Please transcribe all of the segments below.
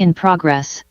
In progress.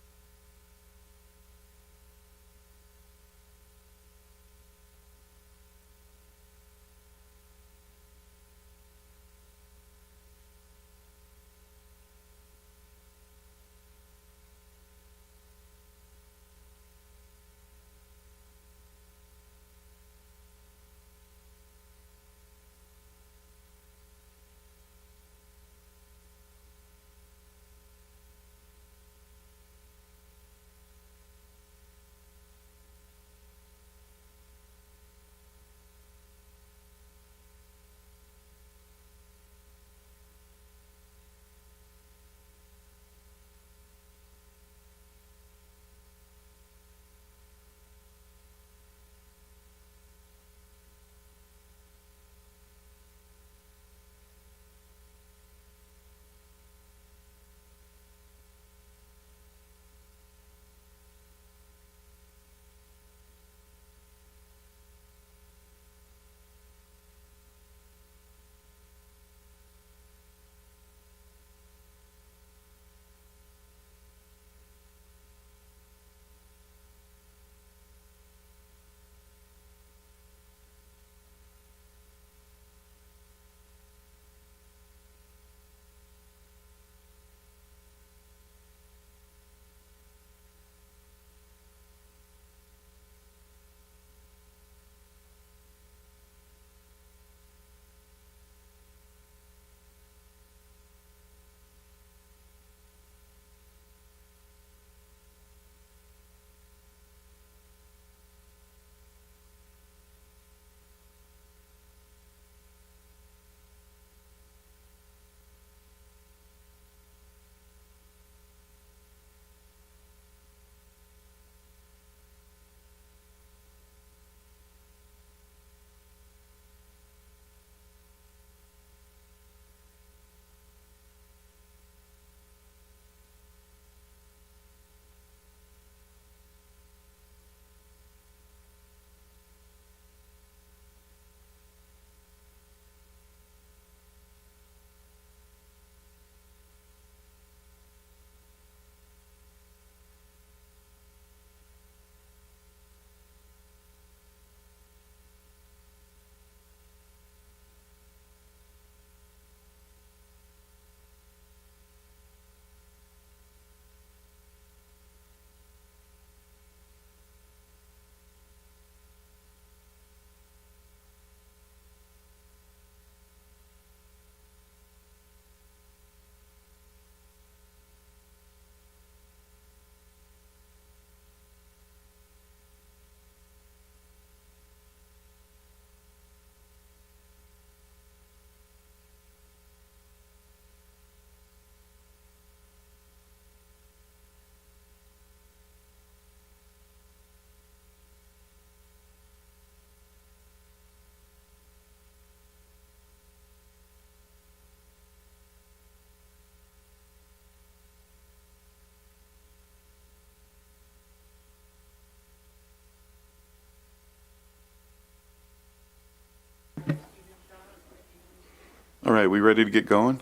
All right, we ready to get going?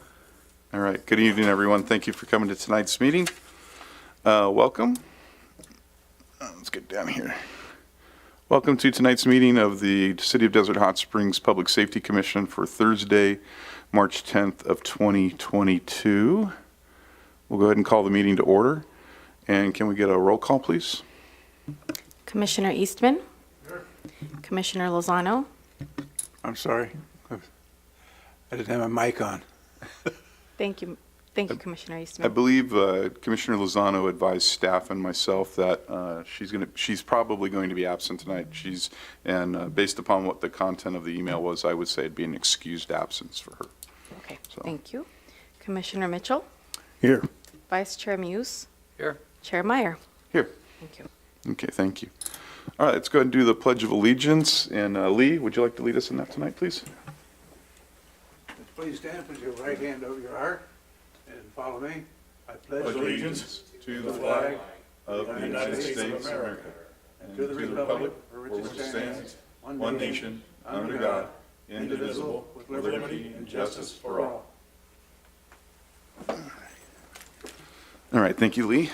All right, good evening, everyone. Thank you for coming to tonight's meeting. Welcome. Let's get down here. Welcome to tonight's meeting of the City of Desert Hot Springs Public Safety Commission for Thursday, March 10th of 2022. We'll go ahead and call the meeting to order. And can we get a roll call, please? Commissioner Eastman. Here. Commissioner Lozano. I'm sorry. I didn't have my mic on. Thank you. Thank you, Commissioner I Eastman. believe Commissioner Lozano advised staff and myself that she's probably going to be absent tonight. Based upon what the content of the email was, I would say it'd be an excused absence for her. Okay, So. thank you. Commissioner Mitchell. Here. Vice Chair Muse. Here. Chair Meyer. Here. Thank you. Okay, thank you. All right, let's go ahead and do the Pledge of Allegiance. And Lee, would you like to lead us in that tonight, please? Please stand, put your right hand over your heart and follow me. I pledge allegiance to the flag of the United States of America and to the republic for which it stands, one nation, under God, indivisible, with liberty and justice for all. All All right, thank you, Lee.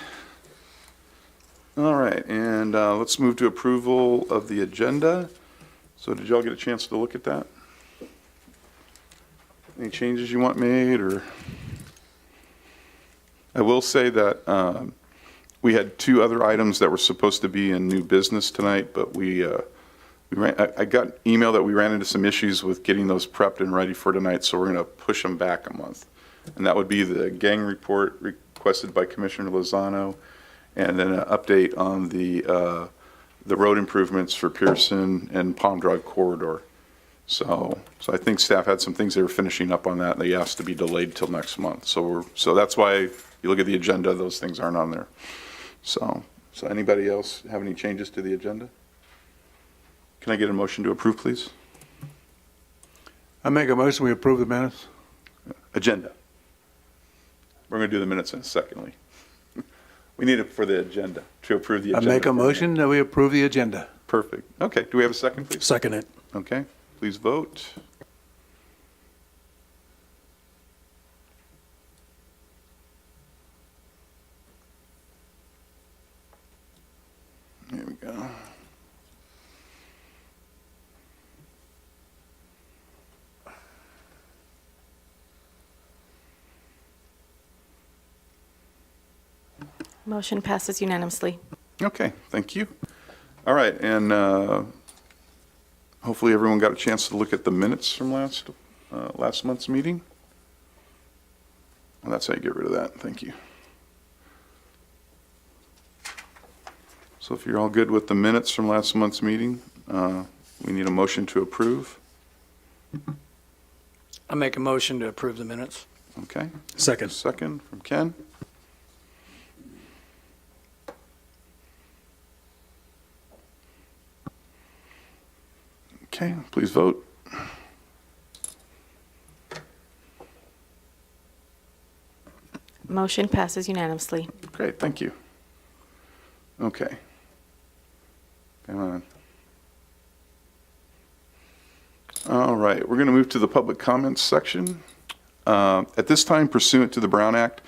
All right, and let's move to approval of the agenda. So did y'all get a chance to look at that? Any changes you want made, or? I will say that we had two other items that were supposed to be in new business tonight, but I got email that we ran into some issues with getting those prepped and ready for tonight, so we're going to push them back a month. And that would be the gang report requested by Commissioner Lozano, and then an update on the road improvements for Pearson and Palm Drive corridor. So I think staff had some things they were finishing up on that, and they asked to be delayed till next month. So that's why you look at the agenda; those things aren't on there. So anybody else have any changes to the agenda? Can I get a motion to approve, please? I make a motion we approve the minutes. Agenda. We're going to do the minutes in a second, Lee. We need it for the agenda, to approve the I agenda. make a motion that we approve the agenda. Perfect. Okay, do we have a second, please? Second it. Okay, please vote. There we go. Motion passes unanimously. Okay, thank you. All right, and hopefully everyone got a chance to look at the minutes from last month's meeting. Well, that's how you get rid of that. Thank you. So if you're all good with the minutes from last month's meeting, we need a motion to approve. I make a motion to approve the minutes. Okay. Second. Second from Ken. Okay, please vote. Motion passes unanimously. Great, thank you. Okay. Come on. All right, we're going to move to the public comments section. At this time, pursuant to the Brown Act,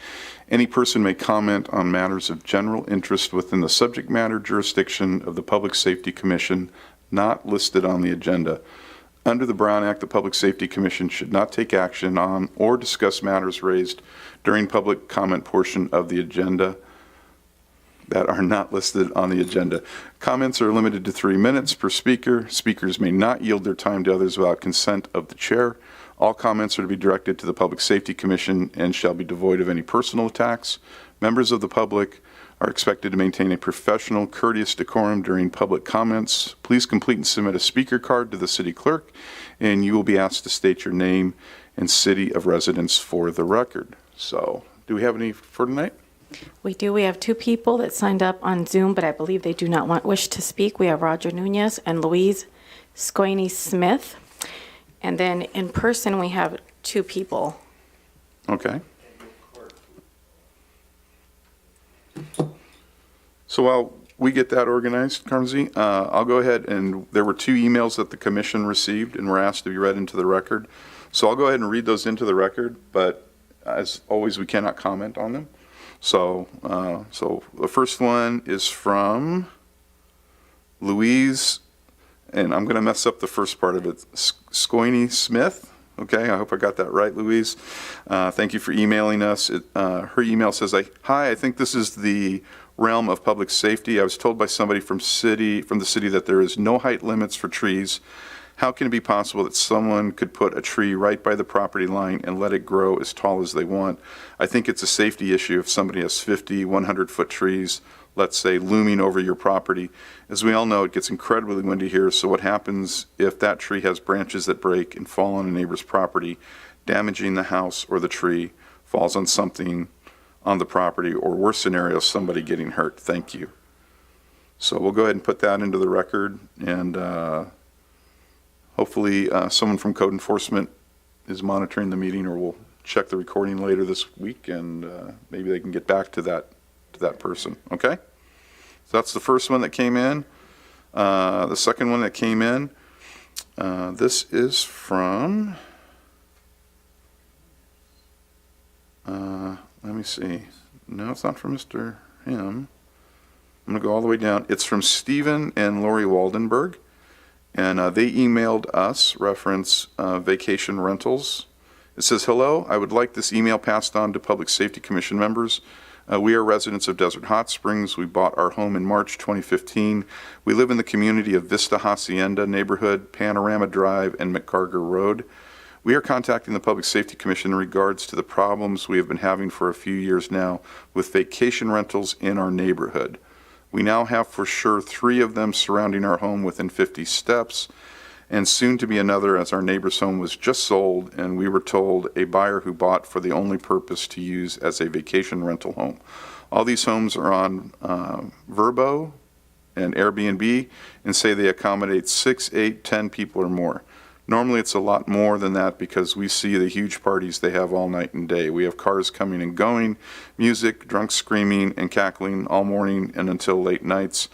any person may comment on matters of general interest within the subject matter jurisdiction of the Public Safety Commission not listed on the agenda. Under the Brown Act, the Public Safety Commission should not take action on or discuss matters raised during public comment portion of the agenda that are not listed on the agenda. Comments are limited to 3 minutes per speaker. Speakers may not yield their time to others without consent of the chair. All comments are to be directed to the Public Safety Commission and shall be devoid of any personal attacks. Members of the public are expected to maintain a professional, courteous decorum during public comments. Please complete and submit a speaker card to the city clerk, and you will be asked to state your name and city of residence for the record. So, do we have any for tonight? We do. We have 2 people that signed up on Zoom, but I believe they do not wish to speak. We have Roger Nunez and Louise Scoini Smith. And then in person, we have 2 people. Okay. So while we get that organized, Carmsy, I'll go ahead, and there were 2 emails that the commission received and were asked to be read into the record. So I'll go ahead and read those into the record, but as always, we cannot comment on them. So the first one is from Louise, and I'm going to mess up the first part of it, Scoini Smith. Okay, I hope I got that right, Louise. Thank you for emailing us. Her email says, "Hi, I think this is the realm of public safety. I was told by somebody from the city that there is no height limits for trees. How can it be possible that someone could put a tree right by the property line and let it grow as tall as they want? I think it's a safety issue if somebody has 50, 100-foot trees, let's say, looming over your property. As we all know, it gets incredibly windy here, so what happens if that tree has branches that break and fall on a neighbor's property, damaging the house or the tree, falls on something on the property, or worst scenario, somebody getting hurt? Thank you." So we'll go ahead and put that into the record, and hopefully someone from code enforcement is monitoring the meeting, or we'll check the recording later this week, and maybe they can get back to that person. Okay? So that's the first one that came in. The second one that came in, this is from, let me see, No, it's not from Mr. Him. I'm going to go all the way down. It's from Stephen and Lori Waldenberg, and they emailed us, reference vacation rentals. It says, hello, I would like this email passed on to Public Safety Commission members. We are residents of Desert Hot Springs. We bought our home in March 2015. We live in the community of Vista Hacienda neighborhood, Panorama Drive, and McCarger Road. We are contacting the Public Safety Commission in regards to the problems we have been having for a few years now with vacation rentals in our neighborhood. We now have for sure 3 of them surrounding our home within 50 steps, and soon to be another, as our neighbor's home was just sold and we were told a buyer who bought for the only purpose to use as a vacation rental home. All these homes are on Vrbo and Airbnb and say they accommodate 6, 8, 10 people or more. Normally it's a lot more than that because we see the huge parties they have all night and day. We have cars coming and going, music, drunk screaming and cackling all morning and until late nights.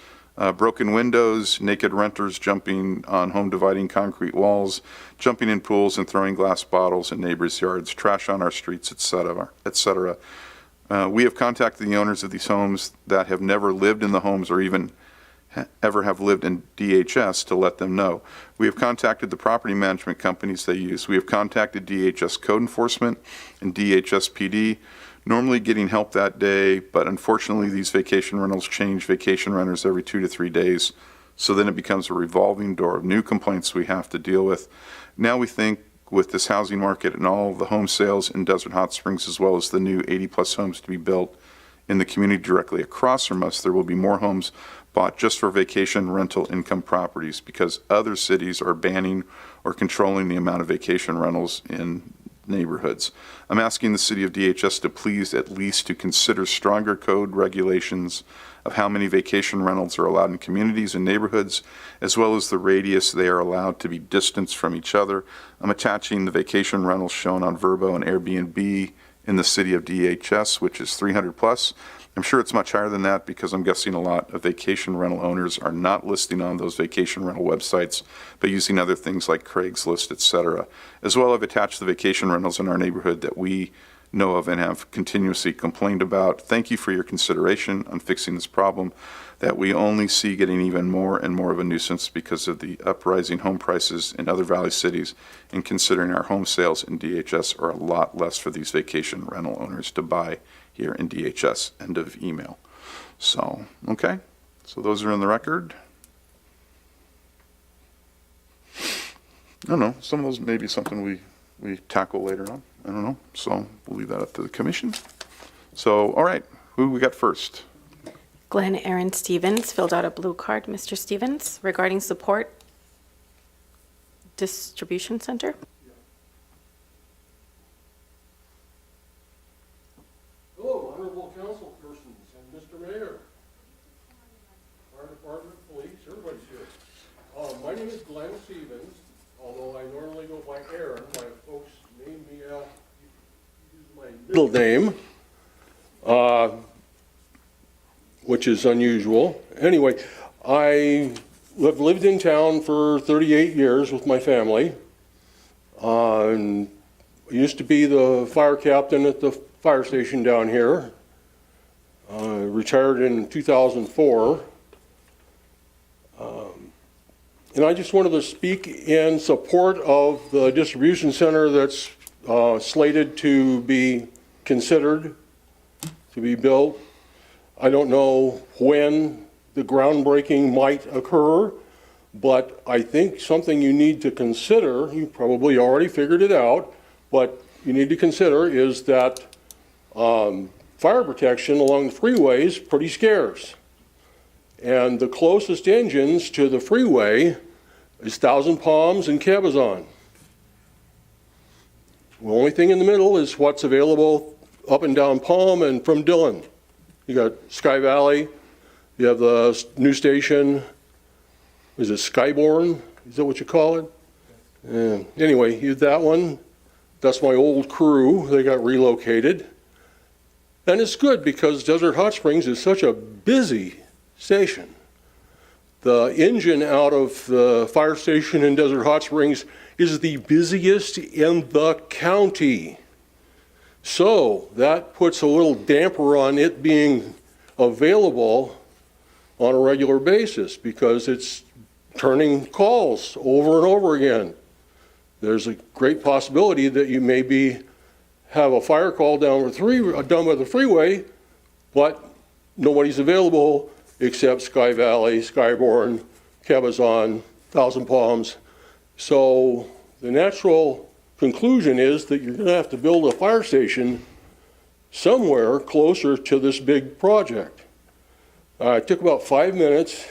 Broken windows, naked renters jumping on home dividing concrete walls, jumping in pools and throwing glass bottles in neighbors' yards, trash on our streets, etc., etc. We have contacted the owners of these homes that have never lived in the homes or even ever have lived in DHS to let them know. We have contacted the property management companies they use. We have contacted DHS Code Enforcement and DHS PD, normally getting help that day, but unfortunately these vacation rentals change vacation renters every 2 to 3 days, so then it becomes a revolving door of new complaints we have to deal with. Now we think with this housing market and all of the home sales in Desert Hot Springs, as well as the new 80-plus homes to be built in the community directly across from us, there will be more homes bought just for vacation rental income properties because other cities are banning or controlling the amount of vacation rentals in neighborhoods. I'm asking the city of DHS to please at least to consider stronger code regulations of how many vacation rentals are allowed in communities and neighborhoods, as well as the radius they are allowed to be distanced from each other. I'm attaching the vacation rentals shown on Vrbo and Airbnb in the city of DHS, which is 300 plus. I'm sure it's much higher than that because I'm guessing a lot of vacation rental owners are not listing on those vacation rental websites, but using other things like Craigslist, etc. As well, I've attached the vacation rentals in our neighborhood that we know of and have continuously complained about. Thank you for your consideration on fixing this problem that we only see getting even more and more of a nuisance because of the uprising home prices in other valley cities, and considering our home sales in DHS are a lot less for these vacation rental owners to buy here in DHS. End of email. So, okay. So those are in the record. I don't know. Some of those may be something we tackle later on. I don't know. So we'll leave that up to the commission. So, all right. Who we got first? Glenn Aaron Stevens filled out a blue card. Mr. Stevens, regarding support distribution center. Hello, honorable council persons and Mr. Mayor, fire department, police, everybody's here. My name is Glenn Stevens, although I normally go by Aaron. My folks named me out, use my middle name, which is unusual. Anyway, I have lived in town for 38 years with my family. And I used to be the fire captain at the fire station down here. Retired in 2004. And I just wanted to speak in support of the distribution center that's slated to be considered to be built. I don't know when the groundbreaking might occur, but I think something you need to consider, you probably already figured it out, but you need to consider is that fire protection along the freeway is pretty scarce. And the closest engines to the freeway is Thousand Palms and Cabazon. The only thing in the middle is what's available up and down Palm and from Dillon. You got Sky Valley, you have the new station, is it Skyborn? Is that what you call it? And anyway, you that one, that's my old crew, they got relocated. And it's good because Desert Hot Springs is such a busy station. The engine out of the fire station in Desert Hot Springs is the busiest in the county. So that puts a little damper on it being available on a regular basis because it's turning calls over and over again. There's a great possibility that you maybe have a fire call down by the freeway, but nobody's available except Sky Valley, Skyborn, Cabazon, Thousand Palms. So the natural conclusion is that you're going to have to build a fire station somewhere closer to this big project. I took about 5 minutes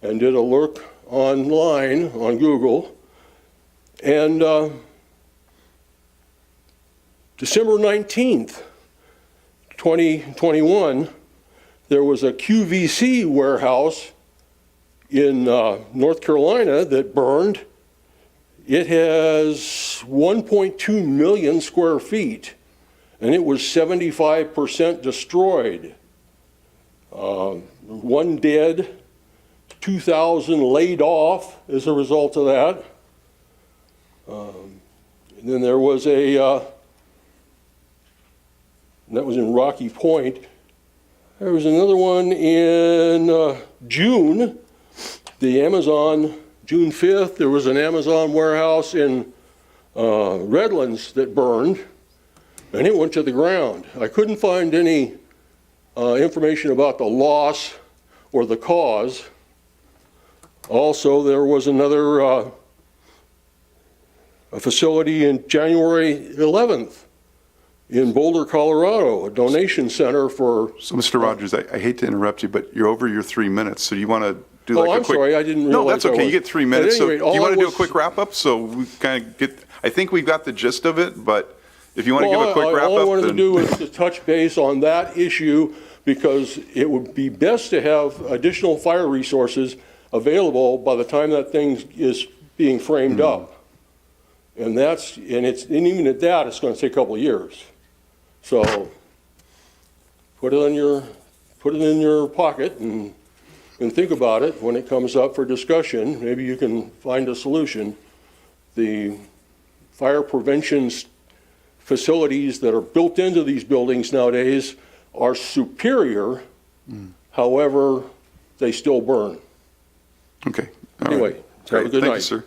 and did a look online on Google, and December 19th, 2021, there was a QVC warehouse in North Carolina that burned. It has 1.2 million square feet, and it was 75% destroyed. 1 dead, 2,000 laid off as a result of that. And then there was that was in Rocky Point. There was another one in June, the Amazon, June 5th, there was an Amazon warehouse in Redlands that burned, and it went to the ground. I couldn't find any information about the loss or the cause. Also, there was another a facility in January 11th in Boulder, Colorado, a donation center for... So, Mr. Rogers, I hate to interrupt you, but you're over your 3 minutes, so you want to do like Oh, a I'm quick... sorry, I didn't realize No, that's I okay, was. you get 3 minutes. At any rate, So, do you all want I to do a was- quick wrap-up? So we kind of get... I think we've got the gist of it, but if you want to give a quick All I wrap-up, wanted to then... do is to touch base on that issue because it would be best to have additional fire resources available by the time that thing is being framed up. And even at that, it's going to take a couple of years. So put it in your pocket and think about it when it comes up for discussion. Maybe you can find a solution. The fire prevention facilities that are built into these buildings nowadays are superior. However, they still burn. Okay. All right. Anyway, have a Great. good Thank night. you, sir.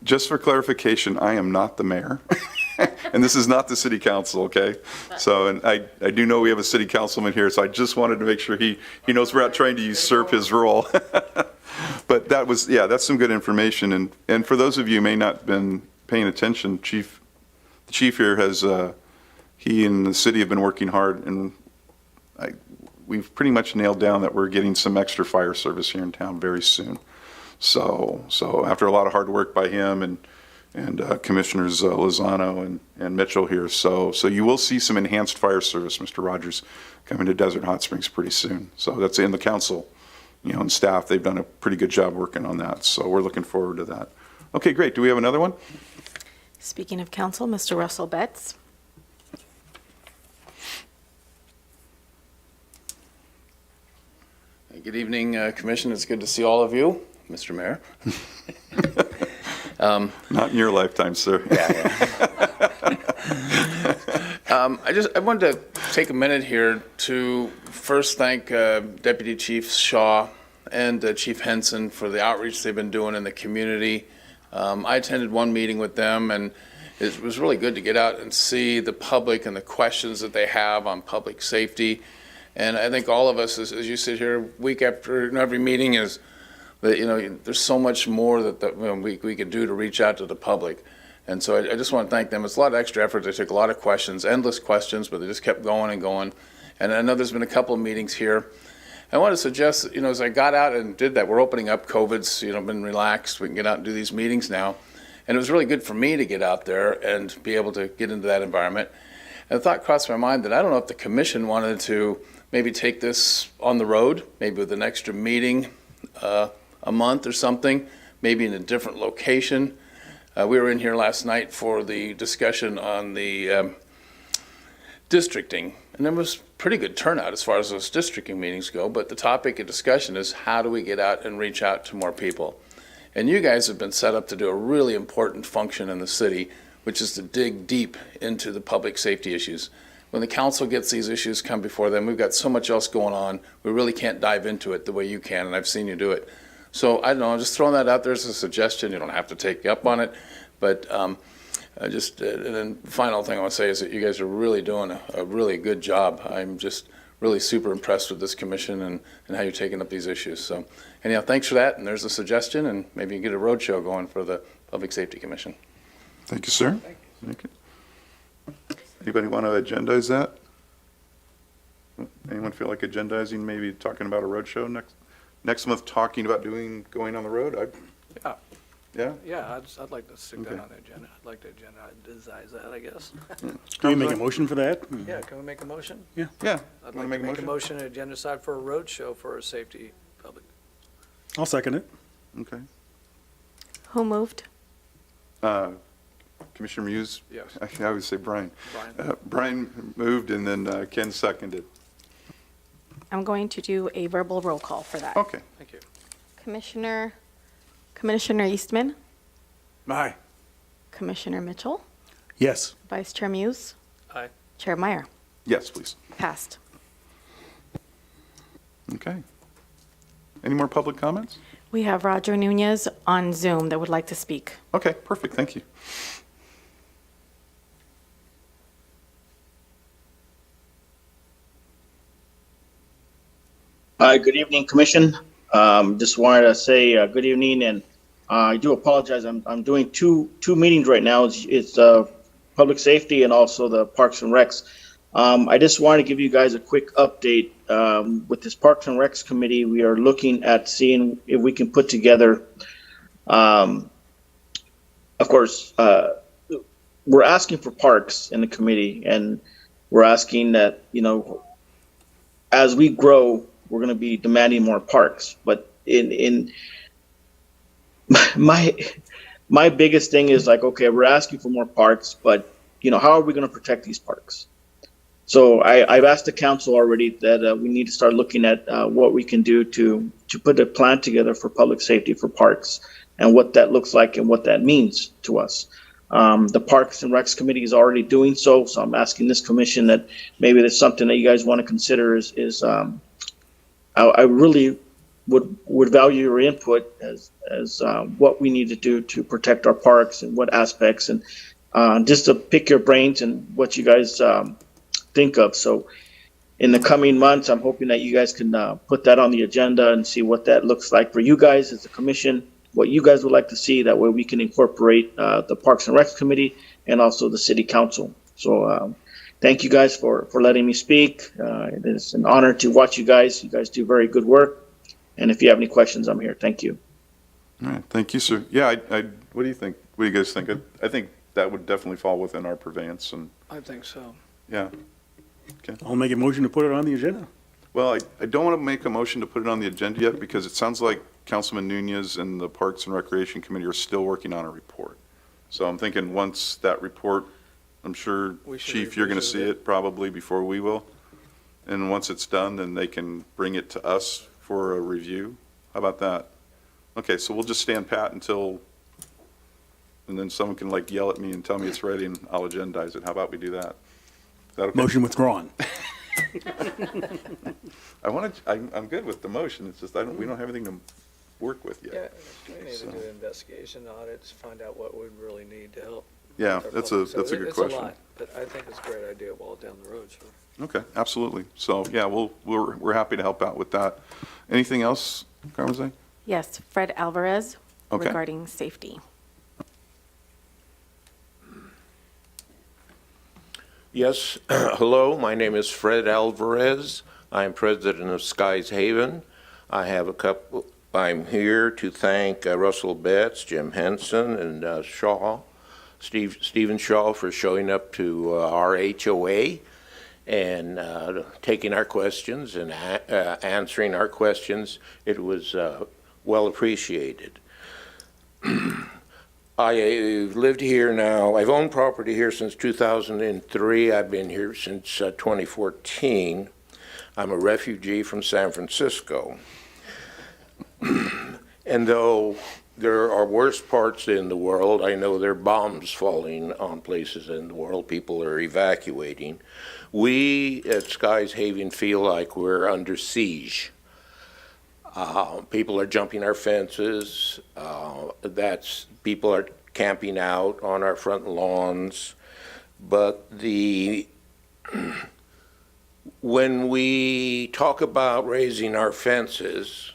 Just for clarification, I am not the mayor, and this is not the city council, okay? So, and I do know we have a city councilman here, so I just wanted to make sure he knows we're not trying to usurp his role. But that was, yeah, that's some good information. And for those of you who may not have been paying attention, the chief here has, he and the city have been working hard, and we've pretty much nailed down that we're getting some extra fire service here in town very soon. So after a lot of hard work by him and Commissioners Lozano and Mitchell here, so you will see some enhanced fire service, Mr. Rogers, coming to Desert Hot Springs pretty soon. So that's in the council, and staff. They've done a pretty good job working on that. So we're looking forward to that. Okay, great. Do we have another one? Speaking of council, Mr. Russell Betts. Good evening, Commission. It's good to see all of you, Mr. Mayor. Not in your lifetime, sir. I wanted to take a minute here to first thank Deputy Chief Shaw and Chief Henson for the outreach they've been doing in the community. I attended one meeting with them, and it was really good to get out and see the public and the questions that they have on public safety. And I think all of us, as you sit here week after every meeting, is that there's so much more that we can do to reach out to the public. And so I just want to thank them. It's a lot of extra effort. They took a lot of questions, endless questions, but they just kept going and going. And I know there's been a couple of meetings here. I want to suggest, as I got out and did that, we're opening up. COVID's, been relaxed. We can get out and do these meetings now. And it was really good for me to get out there and be able to get into that environment. And the thought crossed my mind that I don't know if the commission wanted to maybe take this on the road, maybe with an extra meeting a month or something, maybe in a different location. We were in here last night for the discussion on the districting, and there was pretty good turnout as far as those districting meetings go, but the topic of discussion is how do we get out and reach out to more people? And you guys have been set up to do a really important function in the city which is to dig deep into the public safety issues. When the council gets these issues come before them, we've got so much else going on, we really can't dive into it the way you can, and I've seen you do it. So I don't know, I'm just throwing that out there as a suggestion. You don't have to take up on it, but and then final thing I want to say is that you guys are really doing a really good job. I'm just really super impressed with this commission and how you're taking up these issues. So anyhow, thanks for that, and there's a suggestion, and maybe you can get a roadshow going for the Public Safety Commission. Thank you, sir. Thank you. Anybody want to agendize that? Anyone feel like agendizing, maybe talking about a roadshow next month, talking about going on the road? Yeah. Yeah? Yeah, I'd like to stick that Okay. on the agenda. I'd like to agendize that, I guess. Can we make a motion for that? Yeah, can we make a motion? Yeah. I'd Want like to to make a make a motion? motion to agenda side for a road show for a safety public. I'll second it. Okay. Who moved? Commissioner Muse? Yes. I always say Brian. Brian. Brian moved and then Ken seconded. I'm going to do a verbal roll call for that. Okay. Thank you. Commissioner Eastman, Aye. Commissioner Mitchell, Yes. Vice Chair Muse, Aye. Chair Meyer. Yes, please. Passed. Okay. Any more public comments? We have Roger Nunez on Zoom that would like to speak. Okay, perfect. Thank you. Hi, good evening, Commission. Just wanted to say good evening, and I do apologize. I'm doing two meetings right now. It's public safety and also the Parks and Recs. I just wanted to give you guys a quick update. With this Parks and Recs committee, we are looking at seeing if we can put together. Of course, we're asking for parks in the committee, and we're asking that, as we grow, we're going to be demanding more parks. But in my biggest thing is like, okay, we're asking for more parks, but how are we going to protect these parks? So I've asked the council already that we need to start looking at what we can do to put a plan together for public safety for parks and what that looks like and what that means to us. The Parks and Recs Committee is already doing so I'm asking this commission that maybe there's something that you guys want to consider is I really would value your input as what we need to do to protect our parks and what aspects, and just to pick your brains and what you guys think of. So in the coming months, I'm hoping that you guys can put that on the agenda and see what that looks like for you guys as a commission, what you guys would like to see. That way we can incorporate the Parks and Recs Committee and also the City Council. So thank you guys for letting me speak. It is an honor to watch you guys. You guys do very good work. And if you have any questions, I'm here. Thank you. All right. Thank you, sir. Yeah, what do you think? What do you guys think? I think that would definitely fall within our purveyance, and I think so. yeah. I'll make a motion to put it on the agenda. Well, I don't want to make a motion to put it on the agenda yet because it sounds like Councilman Nunez and the Parks and Recreation Committee are still working on a report. So I'm thinking once that report, I'm sure, We should Chief, you're going to revisit see it. it probably before we will. And once it's done, then they can bring it to us for a review. How about that? Okay, so we'll just stand pat until, and then someone can like yell at me and tell me it's ready and I'll agendize it. How about we do that? Is that okay? Motion withdrawn. I'm good with the motion. It's just, we don't have anything to work with Yeah, yet. we need to do investigation audits, find out what we really need to help. Yeah, with our that's public. a So good It's question. a lot, but I think it's a great idea while down the road, so. Okay, absolutely. So, yeah, we're happy to help out with that. Anything else, Carmen? Yes, Fred Alvarez Okay. regarding safety. Yes, hello, my name is Fred Alvarez. I'm president of Skies Haven. I'm here to thank Russell Betts, Jim Henson, and Stephen Shaw for showing up to our HOA and taking our questions and answering our questions. It was well appreciated. I've lived here now, I've owned property here since 2003. I've been here since 2014. I'm a refugee from San Francisco. And though there are worse parts in the world. I know there are bombs falling on places in the world. People are evacuating. We at Skies Haven feel like we're under siege. People are jumping our fences. People are camping out on our front lawns. But when we talk about raising our fences,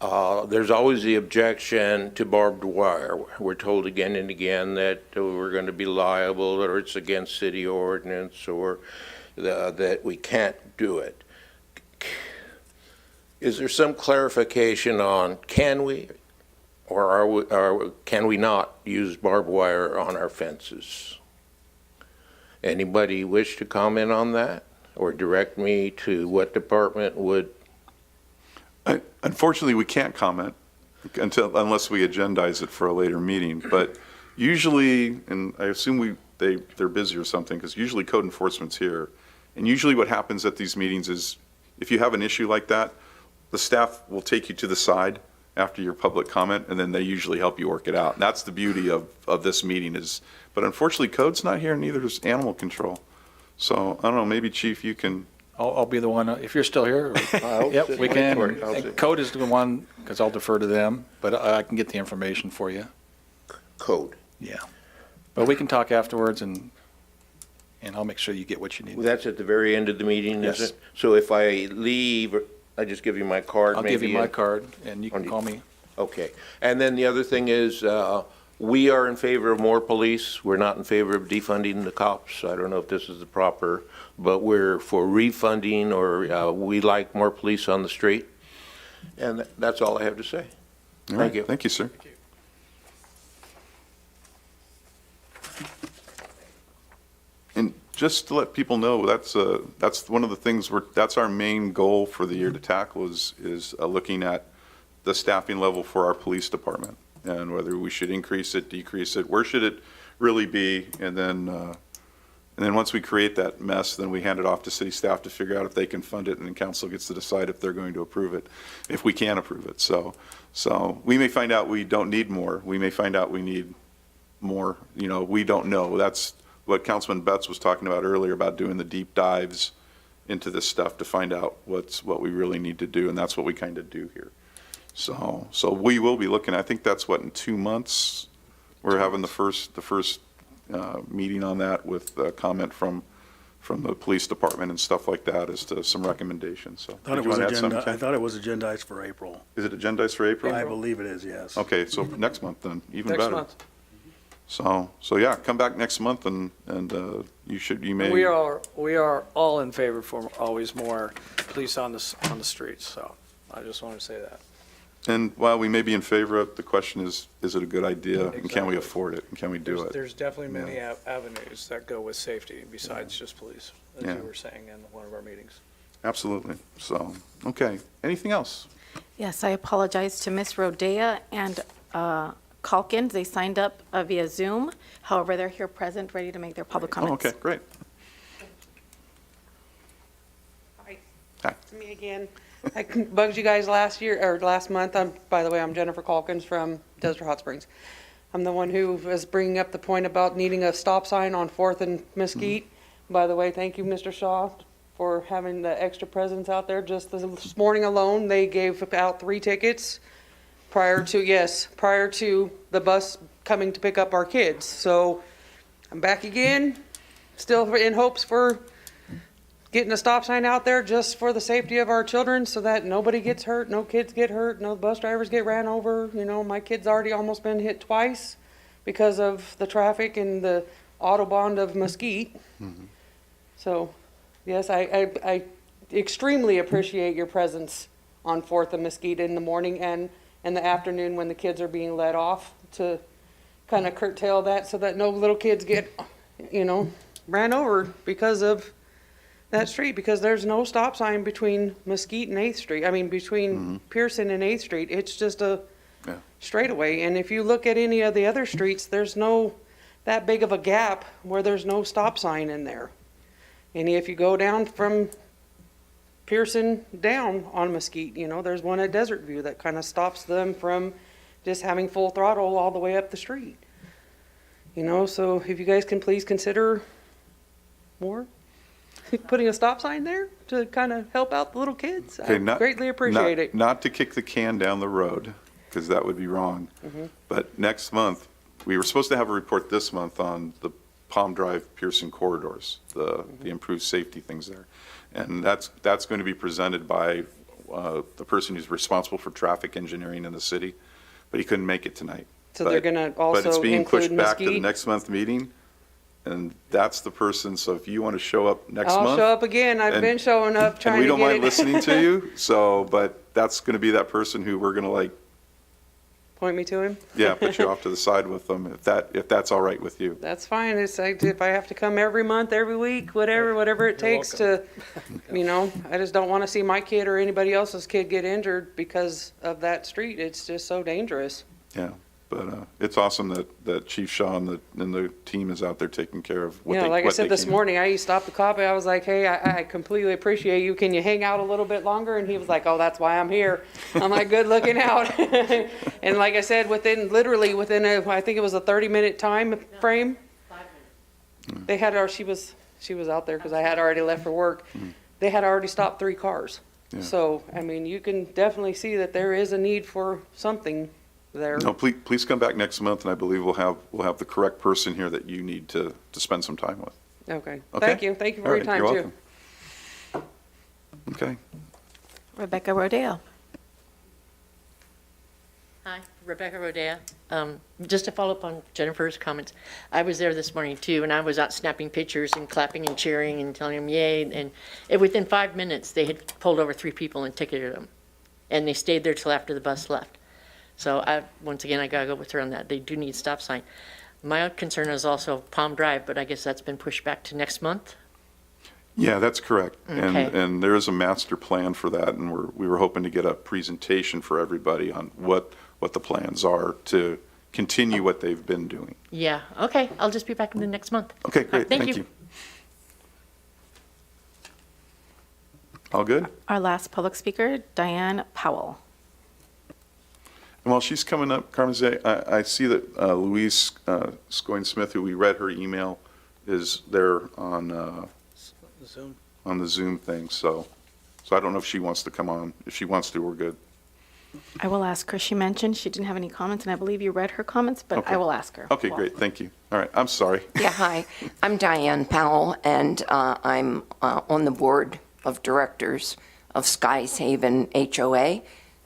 there's always the objection to barbed wire. We're told again and again that we're going to be liable, or it's against city ordinance, or that we can't do it. Is there some clarification on can we, or can we not use barbed wire on our fences? Anybody wish to comment on that, or direct me to what department would? Unfortunately, we can't comment unless we agendize it for a later meeting. But usually, and I assume they're busy or something, because usually code enforcement's here. And usually what happens at these meetings is if you have an issue like that, the staff will take you to the side after your public comment, and then they usually help you work it out. And that's the beauty of this meeting is, but unfortunately, code's not here, neither is animal control. So, I don't know, maybe Chief, you can. I'll be the one, if you're still here. Yep, we can. And Code is the one, because I'll defer to them, but I can get the information for you. Code. Yeah. But we can talk afterwards, and I'll make sure you get what you need. That's at the very end of the meeting, is Yes. it? So if I leave, I just give you my card? I'll give you my card, and you can call me. Okay. And then the other thing is, we are in favor of more police. We're not in favor of defunding the cops. I don't know if this is the proper, but we're for refunding, or we like more police on the street. And that's all I have to say. Thank you. Thank you, sir. And just to let people know, that's one of the things that's our main goal for the year to tackle is looking at the staffing level for our police department and whether we should increase it, decrease it, where should it really be, and then once we create that mess, then we hand it off to city staff to figure out if they can fund it, and then council gets to decide if they're going to approve it, if we can approve it. So we may find out we don't need more. We may find out we need more. We don't know. That's what Councilman Betts was talking about earlier about doing the deep dives into this stuff to find out what we really need to do, and that's what we kind of do here. So we will be looking. I think that's in 2 months. We're having the first meeting on that with a comment from the police department and stuff like that as to some recommendations. So I thought it was agendized for April. Is it agendized for April? I believe it is, yes. Okay, so next month then, even Next better. month. So yeah, come back next month and you may. We are all in favor for always more police on the streets, so I just want to say that. And while we may be in favor of it, the question is it a good idea? And can we Exactly. afford it? And can we do it? There's definitely many avenues that go with safety besides just police, as Yeah. you were saying in one of our meetings. Absolutely. So, okay. Anything else? Yes, I apologize to Ms. Rodea and Calkins. They signed up via Zoom. However, they're here present, ready to make their public Oh, comments. okay, great. Hi, Hi. it's me again. I bugged you guys last month. By the way, I'm Jennifer Calkins from Desert Hot Springs. I'm the one who was bringing up the point about needing a stop sign on 4th and Mesquite. By the way, thank you, Mr. Shaw, for having the extra presence out there. Just this morning alone, they gave out 3 tickets prior to the bus coming to pick up our kids. So I'm back again, still in hopes for getting a stop sign out there just for the safety of our children so that nobody gets hurt, no kids get hurt, no bus drivers get ran over. My kid's already almost been hit twice because of the traffic and the Autobahn of Mesquite. Mm-hmm. So, yes, I extremely appreciate your presence on 4th and Mesquite in the morning and in the afternoon when the kids are being let off to kind of curtail that so that no little kids get, ran over because of that street, because there's no stop sign between Mesquite and 8th Street. I mean, between Pearson and 8th Street. It's just a straightaway. And if you look at any of the other streets, there's no that big of a gap where there's no stop sign in there. And if you go down from Pearson down on Mesquite, there's one at Desert View that kind of stops them from just having full throttle all the way up the street. You know, so if you guys can please consider more, putting a stop sign there to kind of help out the little kids. I greatly appreciate it. Not to kick the can down the road, because that would be wrong. But next month, we were supposed to have a report this month on the Palm Drive Pearson corridors, the improved safety things there. And that's going to be presented by the person who's responsible for traffic engineering in the city, but he couldn't make it tonight. So they're going to also But it's being include pushed back to the Mesquite? next month meeting, and that's the person, so if you want to show up next I'll month. show up again. I've and- been showing up trying And we to don't get mind it. listening to you, so, but that's going to be that person who we're going to like, Point me to him? yeah, put you off to the side with them, if that's all right with you. That's fine. It's like, if I have to come every month, every week, whatever it takes to, you know, I just don't want to see my kid or anybody else's kid get injured because of that street. It's just so dangerous. Yeah, but it's awesome that Chief Shaw and the team is out there taking care of what You they know, like I what said they this can. morning, I stopped the cop. I was like, hey, I completely appreciate you. Can you hang out a little bit longer? And he was like, oh, that's why I'm here. I'm like, good looking out. And like I said, literally within I think it was a 30-minute time frame. They had she was out there because I had already left for work. They had already stopped 3 cars. Yeah. So, I mean, you can definitely see that there is a need for something there. No, please come back next month, and I believe we'll have the correct person here that you need to spend some time with. Okay. Okay. Thank you. Thank you for All your right, time, you're too. welcome. Okay. Rebecca Rodale. Hi, Rebecca Rodea. Just to follow up on Jennifer's comments, I was there this morning too, and I was out snapping pictures and clapping and cheering and telling them yay. And within 5 minutes, they had pulled over 3 people and ticketed them. And they stayed there till after the bus left. So once again, I gotta go with her on that. They do need stop sign. My concern is also Palm Drive, but I guess that's been pushed back to next month. Yeah, that's correct. Okay. And there is a master plan for that, and we were hoping to get a presentation for everybody on what the plans are to continue what they've been doing. Yeah, okay, I'll just be back in the next month. Okay, great, thank you. All good? Our last public speaker, Diane Powell. And while she's coming up, Carmen, I see that Louise Scoyne-Smith, who we read her email, is there on Zoom. on the Zoom thing, so I don't know if she wants to come on. If she wants to, we're good. I will ask her. She mentioned she didn't have any comments, and I believe you read her comments, but Okay. I will ask her. Okay, great, thank you. All right, I'm sorry. Yeah, hi. I'm Diane Powell, and I'm on the board of directors of Skies Haven HOA,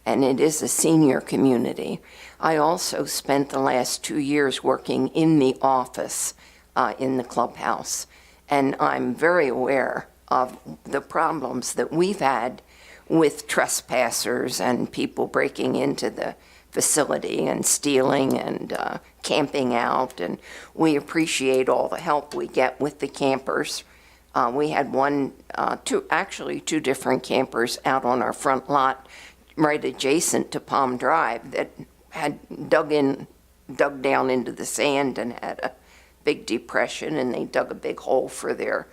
and it is a senior community. I also spent the last 2 years working in the office in the clubhouse, and I'm very aware of the problems that we've had with trespassers and people breaking into the facility and stealing and camping out, and we appreciate all the help we get with the campers. We had two different campers out on our front lot right adjacent to Palm Drive that had dug down into the sand and had a big depression, and they dug a big hole for their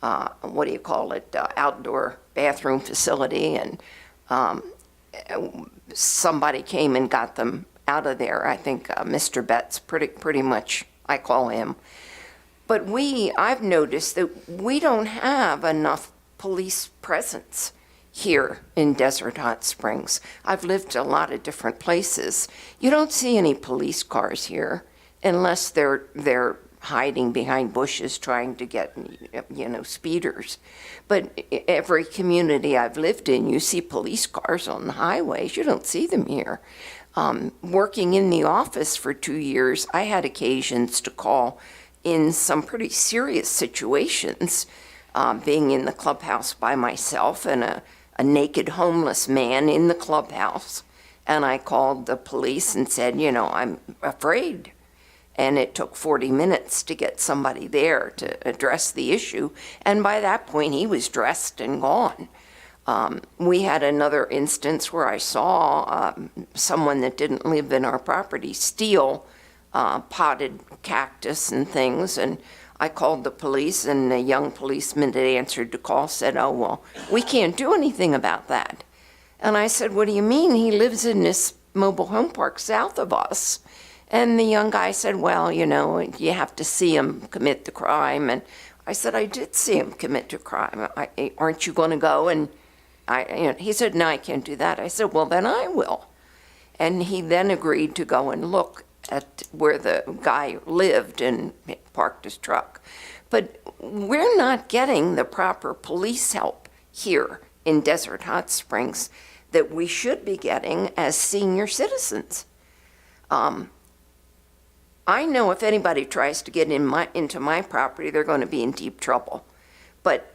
outdoor bathroom facility, and somebody came and got them out of there. I think Mr. Betts, pretty much, I call him. But I've noticed that we don't have enough police presence here in Desert Hot Springs. I've lived a lot of different places. You don't see any police cars here unless they're hiding behind bushes trying to get, speeders. But every community I've lived in, you see police cars on the highways. You don't see them here. Working in the office for 2 years, I had occasions to call in some pretty serious situations, being in the clubhouse by myself and a naked homeless man in the clubhouse. And I called the police and said, I'm afraid. And it took 40 minutes to get somebody there to address the issue. And by that point, he was dressed and gone. We had another instance where I saw someone that didn't live in our property steal potted cactus and things. And I called the police, and the young policeman that answered the call said, "Oh, well, we can't do anything about that." And I said, "What do you mean? He lives in this mobile home park south of us. And the young guy said, well, you know, you have to see him commit the crime. And I said, I did see him commit the crime. Aren't you going to go? And he said, no, I can't do that. I said, well, then I will. And he then agreed to go and look at where the guy lived and parked his truck. But we're not getting the proper police help here in Desert Hot Springs that we should be getting as senior citizens. I know if anybody tries to get into my property, they're going to be in deep trouble. But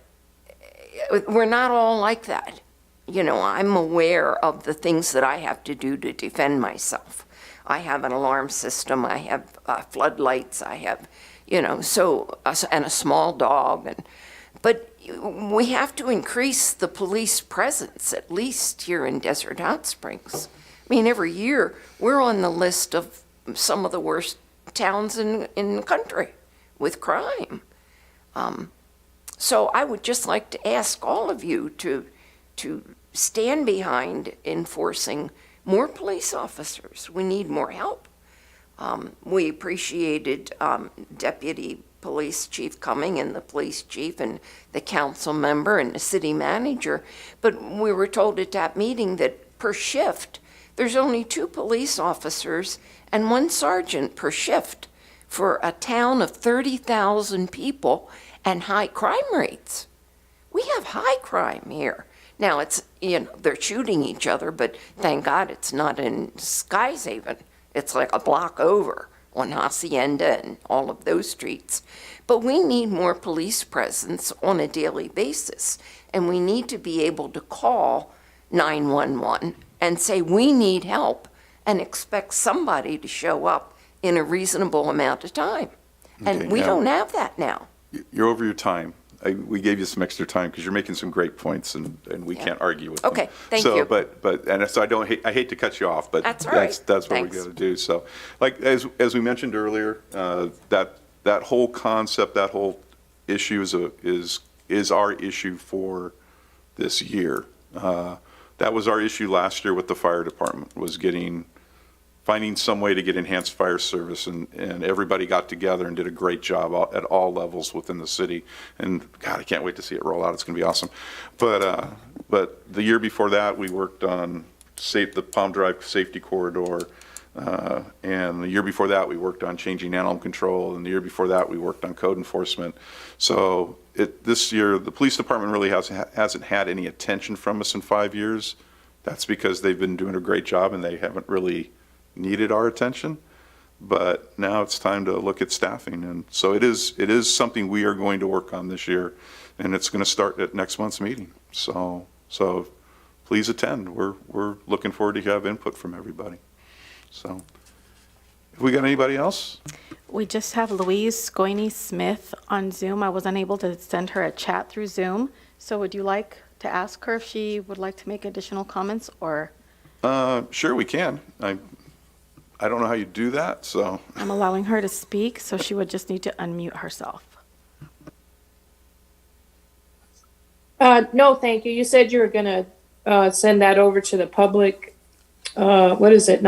we're not all like that. You know, I'm aware of the things that I have to do to defend myself. I have an alarm system, I have floodlights, I have, you know, and a small dog. But we have to increase the police presence, at least here in Desert Hot Springs. I mean, every year, we're on the list of some of the worst towns in the country with crime. So I would just like to ask all of you to stand behind enforcing more police officers. We need more help. We appreciated Deputy Police Chief Cumming and the police chief and the council member and the city manager, but we were told at that meeting that per shift, there's only 2 police officers and 1 sergeant per shift for a town of 30,000 people and high crime rates. We have high crime here. Now, it's, you know, they're shooting each other, but thank God it's not in Skyhaven. It's like a block over on Hacienda and all of those streets. But we need more police presence on a daily basis, and we need to be able to call 911 and say we need help and expect somebody to show up in a reasonable amount of time. And we don't have that now. You're over your time. We gave you some extra time because you're making some great points, and we can't argue with them. Okay, thank you. So I hate to cut you off, but that's all right. That's what we got to do. So, like as we mentioned earlier, that whole concept, that whole issue is our issue for this year. That was our issue last year with the fire department, was finding some way to get enhanced fire service, and everybody got together and did a great job at all levels within the city. And God, I can't wait to see it roll out. It's going to be awesome. But the year before that, we worked on the Palm Drive safety corridor. And the year before that, we worked on changing animal control. And the year before that, we worked on code enforcement. So this year, the police department really hasn't had any attention from us in 5 years. That's because they've been doing a great job and they haven't really needed our attention. But now it's time to look at staffing. And so it is something we are going to work on this year. And it's going to start at next month's meeting. So please attend. We're looking forward to have input from everybody. So, have we got anybody else? We just have Louise Scoini Smith on Zoom. I was unable to send her a chat through Zoom. So would you like to ask her if she would like to make additional comments, or? Sure, we can. I don't know how you do that, so. I'm allowing her to speak, so she would just need to unmute herself. No, thank you. You said you were going to send that over to the public. What is it?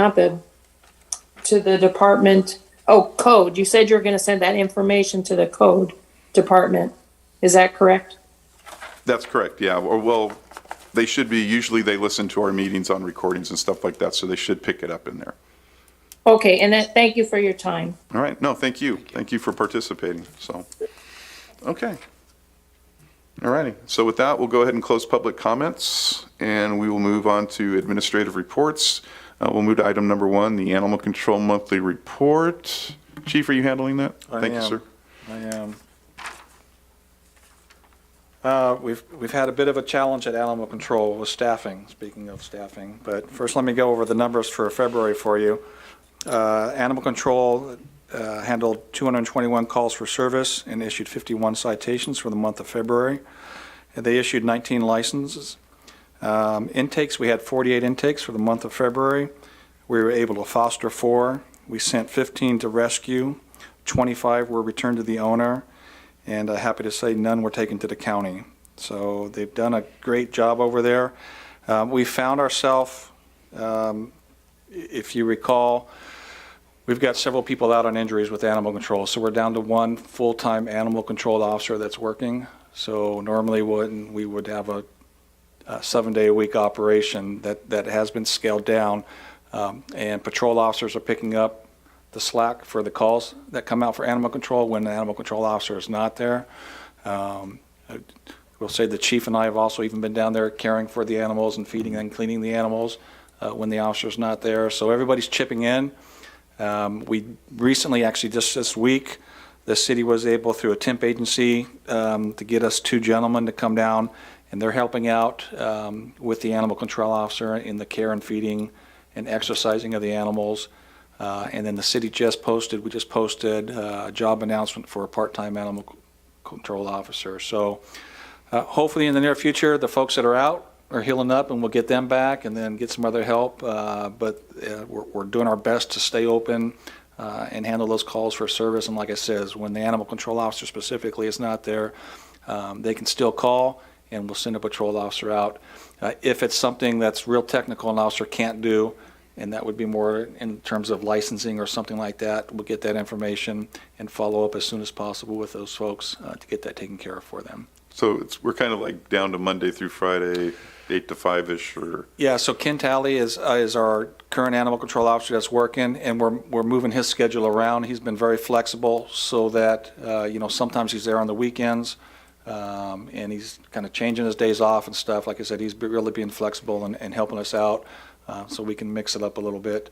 To the department. Oh, code. You said you were going to send that information to the code department. Is that correct? That's correct, yeah. Well, they should be. Usually they listen to our meetings on recordings and stuff like that, so they should pick it up in there. Okay, and thank you for your time. All right. No, thank you. Thank you for participating. So, okay. All righty. So with that, we'll go ahead and close public comments, and we will move on to administrative reports. We'll move to item number 1, the Animal Control Monthly Report. Chief, are you handling that? Thank you, sir. I am. We've had a bit of a challenge at Animal Control with staffing, speaking of staffing. But first, let me go over the numbers for February for you. Animal Control handled 221 calls for service and issued 51 citations for the month of February. And they issued 19 licenses. Intakes, we had 48 intakes for the month of February. We were able to foster 4. We sent 15 to rescue. 25 were returned to the owner. And happy to say none were taken to the county. So they've done a great job over there. We found ourselves if you recall, we've got several people out on injuries with animal control, so we're down to one full-time animal control officer that's working. So normally we would have a 7-day-a-week operation that has been scaled down, and patrol officers are picking up the slack for the calls that come out for animal control when the animal control officer is not there. We'll say the chief and I have also even been down there caring for the animals and feeding and cleaning the animals when the officer's not there. So everybody's chipping in. We recently, actually just this week, the city was able through a temp agency to get us 2 gentlemen to come down, and they're helping out with the animal control officer in the care and feeding and exercising of the animals. And then the city we just posted a job announcement for a part-time animal control officer. So hopefully in the near future, the folks that are out are healing up and we'll get them back and then get some other help. But we're doing our best to stay open and handle those calls for service. And like I said, when the animal control officer specifically is not there, they can still call and we'll send a patrol officer out. If it's something that's real technical an officer can't do, and that would be more in terms of licensing or something like that, we'll get that information and follow up as soon as possible with those folks to get that taken care of for them. So we're kind of like down to Monday through Friday, 8 to 5-ish, or? Yeah, so Ken Talley is our current animal control officer that's working, and we're moving his schedule around. He's been very flexible so that, sometimes he's there on the weekends, and he's kind of changing his days off and stuff. Like I said, he's really being flexible and helping us out so we can mix it up a little bit.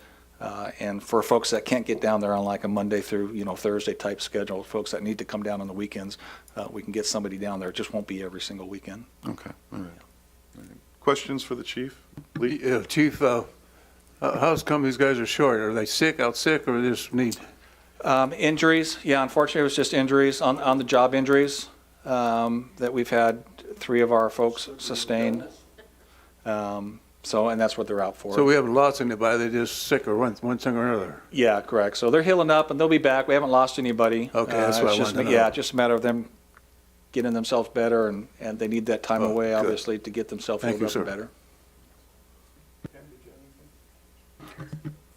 And for folks that can't get down there on like a Monday through, Thursday type schedule, folks that need to come down on the weekends, we can get somebody down there. It just won't be every single weekend. Okay, all right. Questions for the chief? Lee? Yeah, Chief, how's come these guys are short? Are they out sick, or they just need? Injuries, yeah, unfortunately, it was just injuries, on the job injuries that we've had 3 of our folks sustain. And that's what they're out for. So we haven't lost anybody, they're just sick or one thing or another? Yeah, correct. So they're healing up and they'll be back. We haven't lost anybody. Okay, that's what I wanted to know. Yeah, just a matter of them getting themselves better, and they need that time away, good. obviously, to get themselves healed up and better.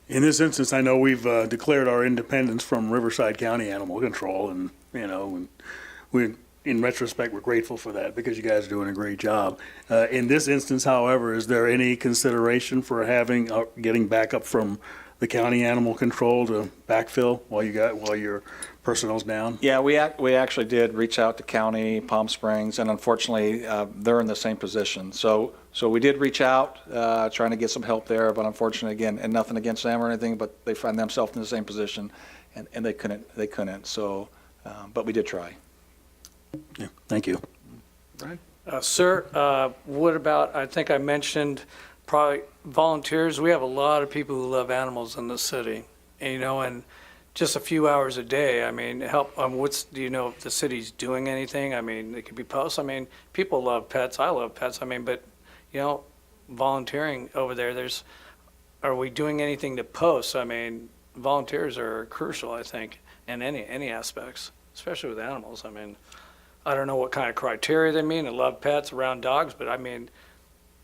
In this instance, I know we've declared our independence from Riverside County Animal Control, and, and we, in retrospect, we're grateful for that because you guys are doing a great job. In this instance, however, is there any consideration for getting backup from the county animal control to backfill while your personnel's down? Yeah, we actually did reach out to county, Palm Springs, and unfortunately, they're in the same position. So we did reach out, trying to get some help there, but unfortunately, again, and nothing against them or anything, but they find themselves in the same position, and they couldn't. So, but we did try. Yeah, thank you. Right. Sir, what about, I think I mentioned probably volunteers. We have a lot of people who love animals in the city, and just a few hours a day. I mean, help. Do you know if the city's doing anything? I mean, it could be posts. I mean, people love pets. I love pets. I mean, but volunteering over there. Are we doing anything to post? I mean, volunteers are crucial, I think, in any aspects, especially with animals. I mean, I don't know what kind of criteria they mean. I love pets around dogs, but I mean,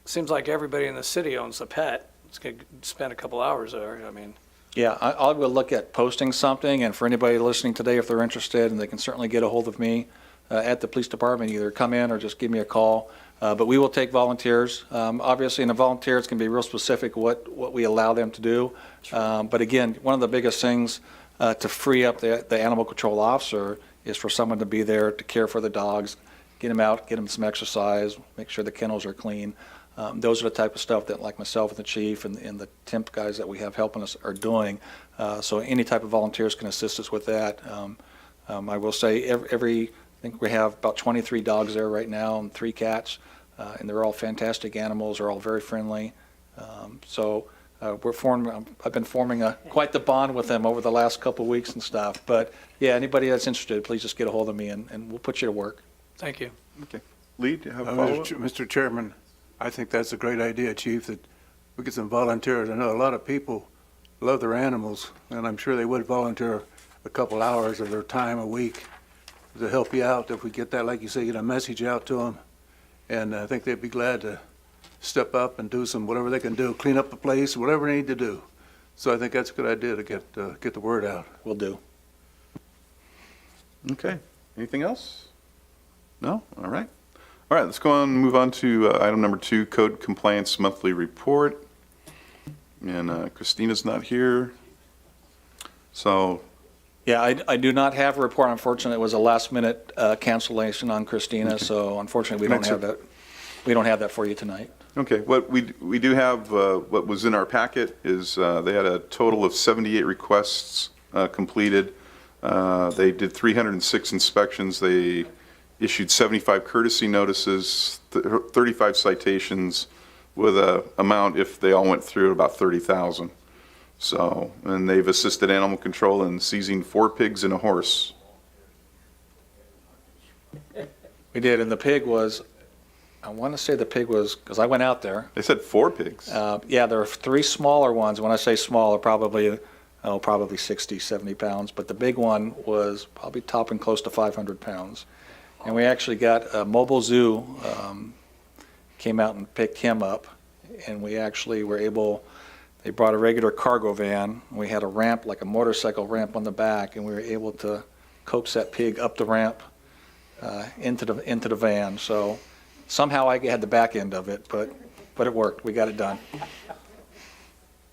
it seems like everybody in the city owns a pet. It's going to spend a couple hours there. I mean. Yeah, I will look at posting something, and for anybody listening today, if they're interested, and they can certainly get a hold of me at the police department, either come in or just give me a call. But we will take volunteers. Obviously, in a volunteer, it's going to be real specific what we allow them to do. Sure. But again, one of the biggest things to free up the animal control officer is for someone to be there to care for the dogs, get them out, get them some exercise, make sure the kennels are clean. Those are the type of stuff that, like myself and the chief and the temp guys that we have helping us are doing. So any type of volunteers can assist us with that. I will say I think we have about 23 dogs there right now and 3 cats, and they're all fantastic animals. They're all very friendly. I've been forming quite the bond with them over the last couple of weeks and stuff. But yeah, anybody that's interested, please just get a hold of me and we'll put you to work. Thank you. Okay. Lee, do you have a follow-up? Mr. Chairman, I think that's a great idea, Chief, that we get some volunteers. I know a lot of people love their animals, and I'm sure they would volunteer a couple hours of their time a week to help you out. If we get that, like you say, get a message out to them, and I think they'd be glad to step up and do whatever they can do, clean up the place, whatever they need to do. So I think that's a good idea to get the word out. Will do. Okay. Anything else? No? All right. All right, let's go on and move on to item number 2, Code Compliance Monthly Report. And Christina's not here. So, Yeah, I do not have a report. Unfortunately, it was a last-minute cancellation on Christina, so unfortunately, we don't have that. We don't have that for you tonight. okay, what we do have, what was in our packet is they had a total of 78 requests completed. They did 306 inspections. They issued 75 courtesy notices, 35 citations, with a amount, if they all went through, about $30,000. So, and they've assisted animal control in seizing 4 pigs and a horse. We did, and the pig was, I want to say the pig was, because I went out there. They said 4 pigs. Yeah, there are 3 smaller ones. When I say small, they're probably 60, 70 pounds, but the big one was probably topping close to 500 pounds. And we actually got a mobile zoo, came out and picked him up, and we actually were able, they brought a regular cargo van, and we had a ramp, like a motorcycle ramp on the back, and we were able to coax that pig up the ramp into the van. So somehow I had the back end of it, but it worked. We got it done.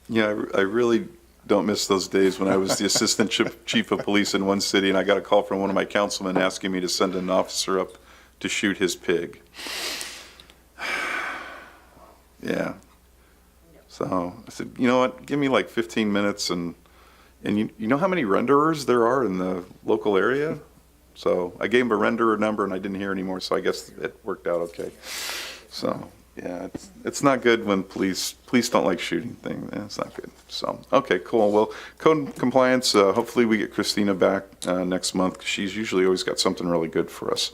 Yeah, I really don't miss those days when I was the assistant chief of police in one city and I got a call from one of my councilmen asking me to send an officer up to shoot his pig. Yeah. So I said, you know what, give me like 15 minutes and you know how many renderers there are in the local area? So I gave him a renderer number and I didn't hear anymore, so I guess it worked out okay. So yeah, it's not good when police don't like shooting things. It's not good. So, okay, cool. Well, code compliance, hopefully we get Christina back next month, 'cause she's usually always got something really good for us.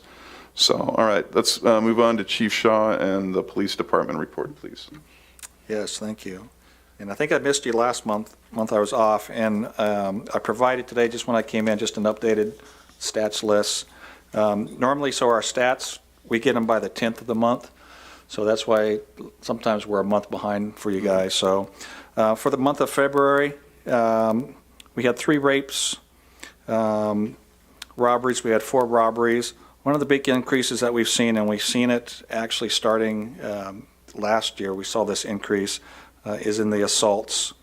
So, all right, let's move on to Chief Shaw and the police department report, please. Yes, thank you. And I think I missed you last month I was off, and I provided today, just when I came in, just an updated stats list. Normally, so our stats, we get them by the 10th of the month. So that's why sometimes we're a month behind for you guys. So for the month of February, we had 3 rapes, robberies. We had 4 robberies. One of the big increases that we've seen, and we've seen it actually starting last year, we saw this increase, is in the assaults,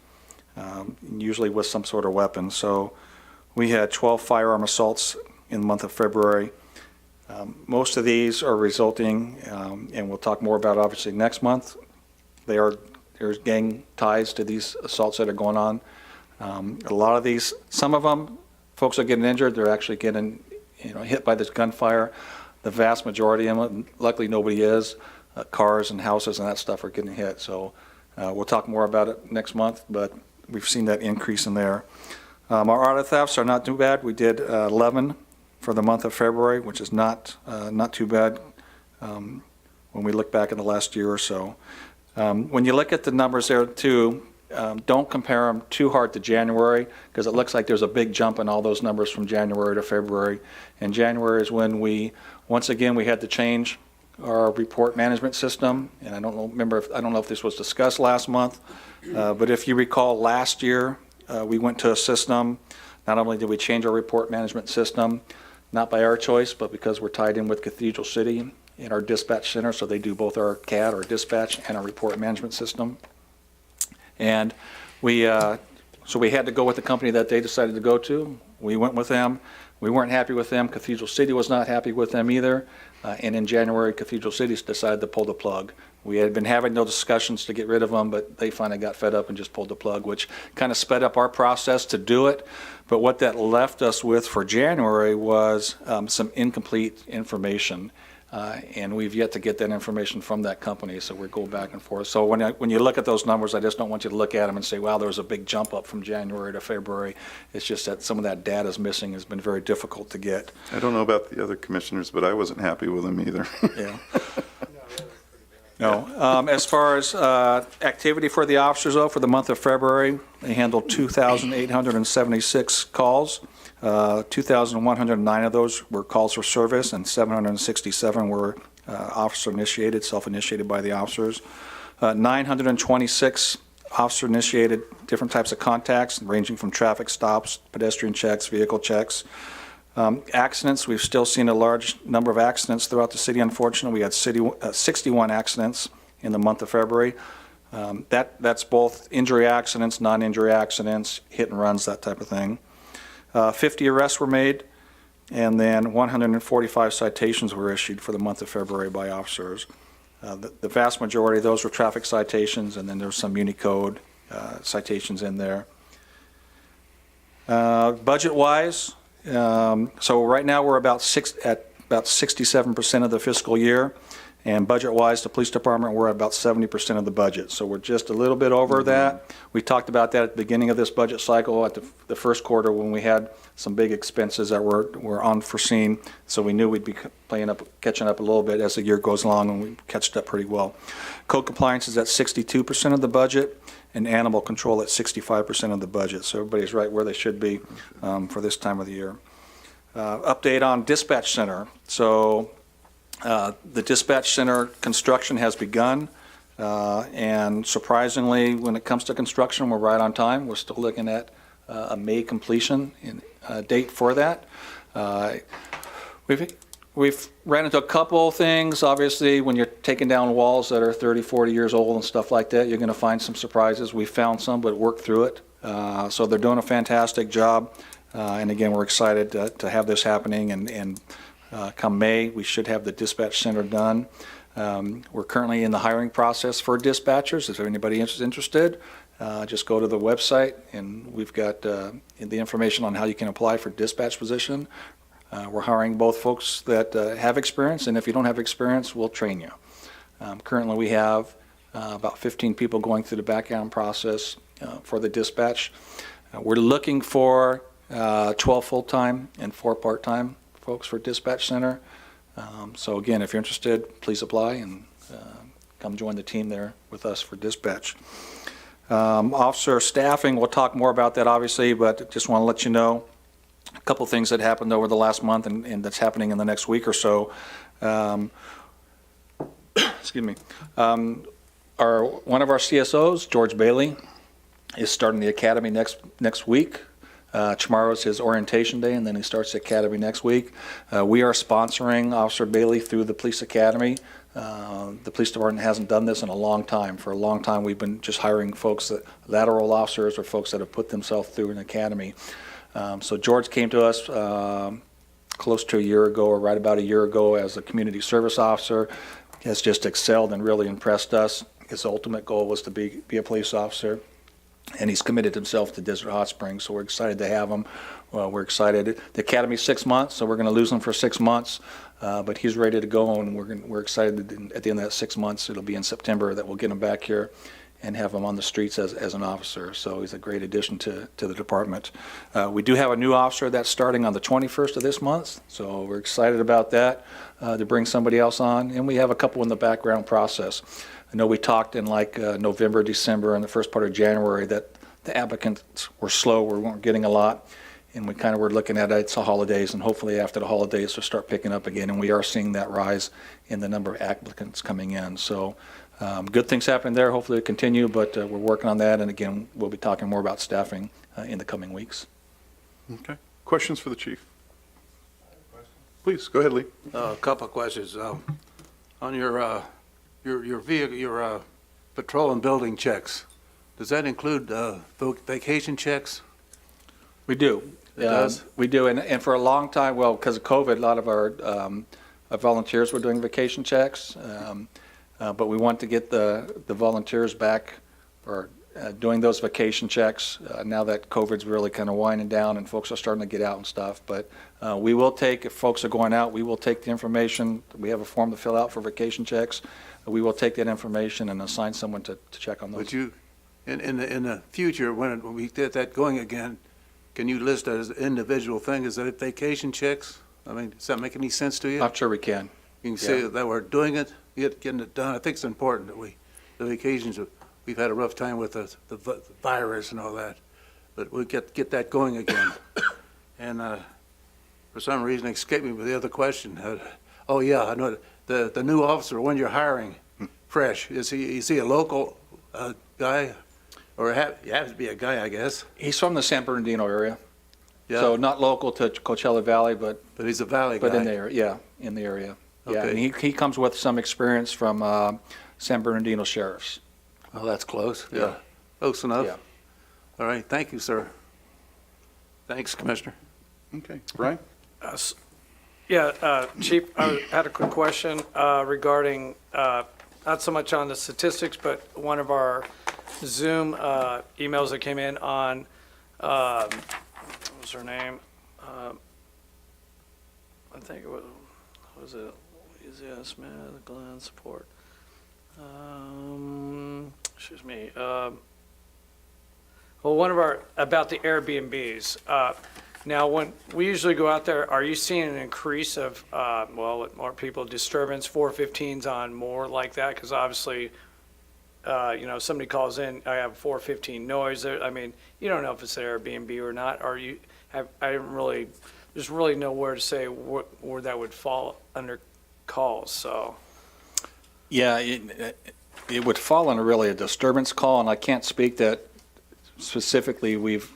usually with some sort of weapon. So we had 12 firearm assaults in the month of February. Most of these are resulting, and we'll talk more about obviously next month, there's gang ties to these assaults that are going on. A lot of these, some of them, folks are getting injured, they're actually getting hit by this gunfire. The vast majority of them, luckily nobody is, cars and houses and that stuff are getting hit. So we'll talk more about it next month, but we've seen that increase in there. Our auto thefts are not too bad. We did 11 for the month of February, which is not too bad when we look back in the last year or so. When you look at the numbers there too, don't compare them too hard to January, because it looks like there's a big jump in all those numbers from January to February. And January is when once again, we had to change our report management system. And I don't know if this was discussed last month, but if you recall last year, we went to a system. Not only did we change our report management system, not by our choice, but because we're tied in with Cathedral City in our dispatch center, so they do both our CAD, our dispatch, and our report management system. And so we had to go with the company that they decided to go to. We went with them. We weren't happy with them. Cathedral City was not happy with them either. And in January, Cathedral City decided to pull the plug. We had been having those discussions to get rid of them, but they finally got fed up and just pulled the plug, which kind of sped up our process to do it. But what that left us with for January was some incomplete information. And we've yet to get that information from that company, so we go back and forth. So when you look at those numbers, I just don't want you to look at them and say, wow, there was a big jump up from January to February. It's just that some of that data is missing, has been very difficult to get. I don't know about the other commissioners, but I wasn't happy with them either. Yeah. No. As far as activity for the officers, though, for the month of February, they handled 2,876 calls. 2,109 of those were calls for service, and 767 were officer-initiated, self-initiated by the officers. 926 officer-initiated different types of contacts, ranging from traffic stops, pedestrian checks, vehicle checks. Accidents, we've still seen a large number of accidents throughout the city, unfortunately. We had 61 accidents in the month of February. That's both injury accidents, non-injury accidents, hit and runs, that type of thing. 50 arrests were made, and then 145 citations were issued for the month of February by officers. The vast majority of those were traffic citations, and then there's some Unicode citations in there. Budget-wise, so right now we're about 67% of the fiscal year, and budget-wise, the police department, we're at about 70% of the budget. So we're just a little bit over that. We talked about that at the beginning of this budget cycle, at the first quarter, when we had some big expenses that were unforeseen. So we knew we'd be catching up a little bit as the year goes along, and we catched up pretty well. Code compliance is at 62% of the budget, and animal control at 65% of the budget. So everybody's right where they should be for this time of the year. Update on dispatch center. So the dispatch center construction has begun, and surprisingly, when it comes to construction, we're right on time. We're still looking at a May completion date for that. We've ran into a couple things. Obviously, when you're taking down walls that are 30, 40 years old and stuff like that, you're going to find some surprises. We found some, but worked through it. So they're doing a fantastic job. And again, we're excited to have this happening, and come May, we should have the dispatch center done. We're currently in the hiring process for dispatchers. If anybody is interested, just go to the website, and we've got the information on how you can apply for dispatch position. We're hiring both folks that have experience, and if you don't have experience, we'll train you. Currently, we have about 15 people going through the background process for the dispatch. We're looking for 12 full-time and 4 part-time folks for dispatch center. So again, if you're interested, please apply and come join the team there with us for dispatch. Officer staffing, we'll talk more about that obviously, but just want to let you know a couple things that happened over the last month and that's happening in the next week or so. Excuse me. One of our CSOs, George Bailey, is starting the academy next week. Tomorrow's his orientation day, and then he starts the academy next week. We are sponsoring Officer Bailey through the police academy. The police department hasn't done this in a long time. For a long time, we've been just hiring folks, lateral officers or folks that have put themselves through an academy. So George came to us close to a year ago, or right about a year ago, as a community service officer. He has just excelled and really impressed us. His ultimate goal was to be a police officer, and he's committed himself to Desert Hot Springs, so we're excited to have him. We're excited. The academy's 6 months, so we're going to lose him for 6 months, but he's ready to go, and we're excited that at the end of that 6 months, it'll be in September, that we'll get him back here and have him on the streets as an officer. So he's a great addition to the department. We do have a new officer that's starting on the 21st of this month, so we're excited about that, to bring somebody else on, and we have a couple in the background process. I know we talked in November, December, and the first part of January that the applicants were slow. We weren't getting a lot, and we kind of were looking at it's the holidays, and hopefully after the holidays we'll start picking up again, and we are seeing that rise in the number of applicants coming in. So good things happening there. Hopefully it'll continue, but we're working on that, and again, we'll be talking more about staffing in the coming weeks. Okay. Questions for the chief? Please, go ahead, Lee. A couple of questions. On your vehicle, your patrol and building checks, does that include vacation checks? We do. It does? We do, and for a long time, well, because of COVID, a lot of our volunteers were doing vacation checks, but we want to get the volunteers back, or doing those vacation checks now that COVID's really kind of winding down and folks are starting to get out and stuff. But we will take, if folks are going out, we will take the information. We have a form to fill out for vacation checks. We will take that information and assign someone to check on those. But you, in the future, when we get that going again, can you list that as an individual thing? Is that vacation checks? I mean, does that make any sense to you? I'm sure we can. You can say that we're doing it, getting it done. I think it's important that the vacations, we've had a rough time with the virus and all that, but we'll get that going again. And for some reason, it escaped me with the other question. Oh yeah, I know the new officer, when you're hiring fresh, is he a local guy? Or you have to be a guy, I guess. He's from the San Bernardino area, Yeah. so not local to Coachella Valley, but But he's a valley guy. but in the area, yeah, in the area. Yeah, Okay. and he comes with some experience from San Bernardino sheriffs. Oh, that's close. Yeah. Yeah. Close enough. Yeah. All right. Thank you, sir. Thanks, Commissioner. Okay, Brian? Chief, I had a quick question regarding, not so much on the statistics, but one of our Zoom emails that came in on, what was her name? I think it was it Louisiana Smith, Glenn Support? Excuse me. Well, one of our, about the Airbnbs. Now, when we usually go out there, are you seeing an increase of, more people, disturbance, 415s on more like that? Because obviously, somebody calls in, I have 415 noise. I mean, you don't know if it's an Airbnb or not. I didn't really, there's really nowhere to say where that would fall under calls, so. Yeah, it would fall under really a disturbance call, and I can't speak that specifically we've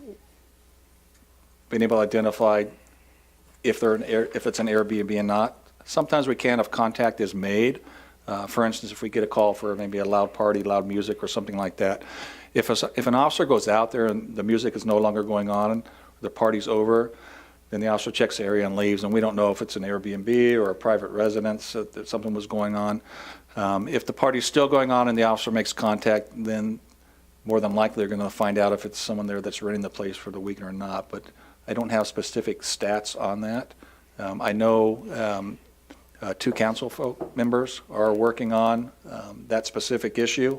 been able to identify if it's an Airbnb or not. Sometimes we can if contact is made. For instance, if we get a call for maybe a loud party, loud music or something like that. If an officer goes out there and the music is no longer going on, the party's over, then the officer checks the area and leaves, and we don't know if it's an Airbnb or a private residence, that something was going on. If the party's still going on and the officer makes contact, then more than likely they're going to find out if it's someone there that's renting the place for the weekend or not. But I don't have specific stats on that. I know 2 council members are working on that specific issue.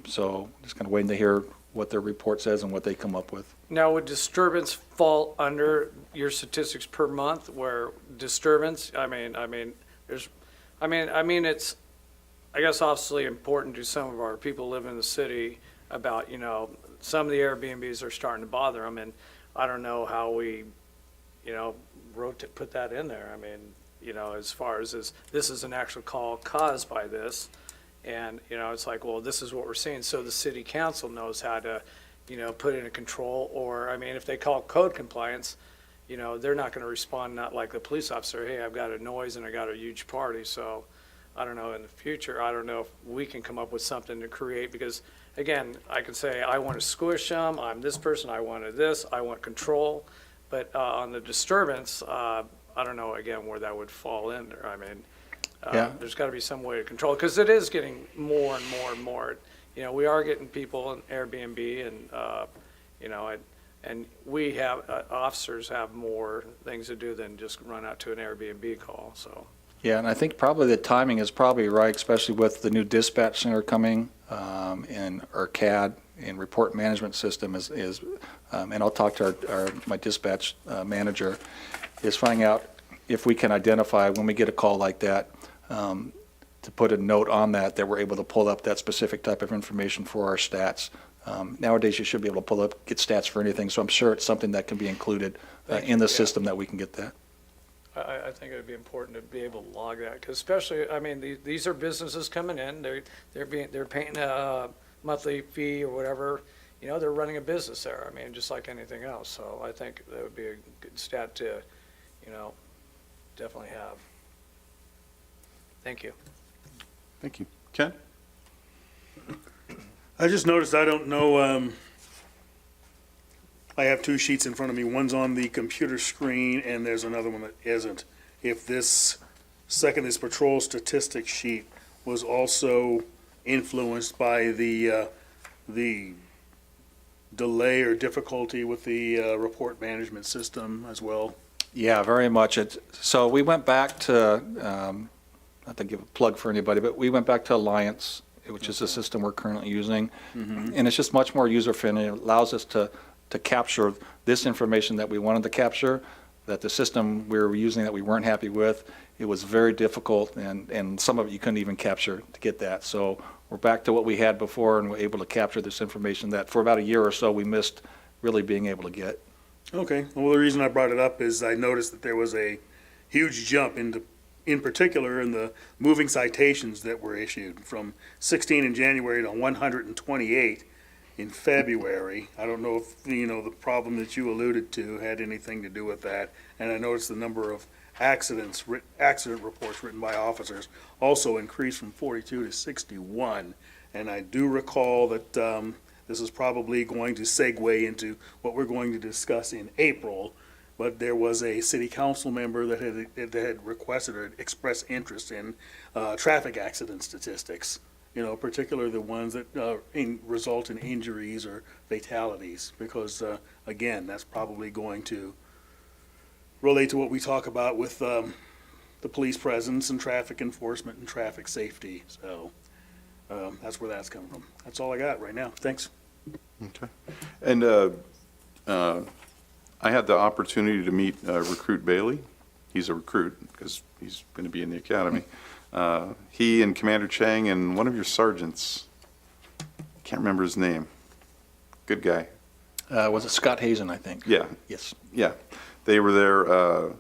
So just kind of waiting to hear what their report says and what they come up with. Now, would disturbance fall under your statistics per month where disturbance, it's, I guess obviously important to some of our people living in the city about, some of the Airbnbs are starting to bother them, and I don't know how we, put that in there. As far as this is an actual call caused by this, and, it's like, well, this is what we're seeing, so the city council knows how to, put in a control, or, if they call code compliance, they're not gonna respond, not like the police officer, hey, I've got a noise and I got a huge party, so I don't know, in the future, I don't know if we can come up with something to create, because, again, I can say, I want to squish them, I'm this person, I wanted this, I want control, but on the disturbance, I don't know, again, where that would fall in there. Yeah. There's got to be some way to control, because it is getting more and more and more. We are getting people in Airbnb, and, and we have, officers have more things to do than just run out to an Airbnb call, so. Yeah, and I think probably the timing is probably right, especially with the new dispatch center coming, and our CAD and report management system is and I'll talk to my dispatch manager, is finding out if we can identify when we get a call like that, to put a note on that we're able to pull up that specific type of information for our stats. Nowadays, you should be able to get stats for anything, so I'm sure it's something that can be included in the system that we can get that. I think it would be important to be able to log that, because especially, these are businesses coming in, they're paying a monthly fee or whatever, they're running a business there, just like anything else, so I think that would be a good stat to, definitely have. Thank you. Thank you. Ken? I just noticed, I don't know, I have 2 sheets in front of me. One's on the computer screen and there's another one that isn't. If this patrol statistics sheet was also influenced by the delay or difficulty with the report management system as well. Yeah, very much. So we went back to, not to give a plug for anybody, but we went back to Alliance, which is the system we're currently using. And it's just much more user-friendly. It allows us to capture this information that we wanted to capture, that the system we were using that we weren't happy with, it was very difficult, and some of it you couldn't even capture to get that. So we're back to what we had before, and we're able to capture this information that for about a year or so we missed really being able to get. Okay, well, the reason I brought it up is I noticed that there was a huge jump in particular in the moving citations that were issued from 16 in January to 128 in February. I don't know if, the problem that you alluded to had anything to do with that. And I noticed the number of accident reports written by officers also increased from 42 to 61. And I do recall that this is probably going to segue into what we're going to discuss in April, but there was a city council member that had requested or expressed interest in traffic accident statistics, particularly the ones that result in injuries or fatalities, because, again, that's probably going to relate to what we talk about with the police presence and traffic enforcement and traffic safety. So that's where that's coming from. That's all I got right now. Thanks. Okay. And I had the opportunity to meet Recruit Bailey. He's a recruit because he's going to be in the academy. He and Commander Chang and one of your sergeants, can't remember his name. Good guy. Was it Scott Hazen, I think? Yeah. Yes. Yeah. They were there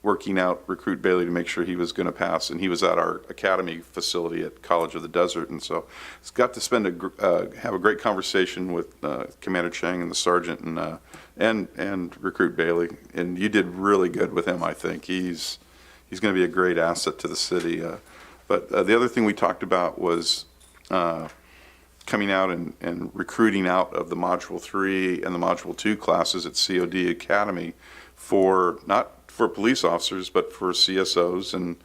working out Recruit Bailey to make sure he was going to pass, and he was at our academy facility at College of the Desert, and so he's got to have a great conversation with Commander Chang and the sergeant and Recruit Bailey, and you did really good with him. I think he's going to be a great asset to the city. But the other thing we talked about was coming out and recruiting out of the Module 3 and the Module 2 classes at COD Academy not for police officers, but for CSOs. And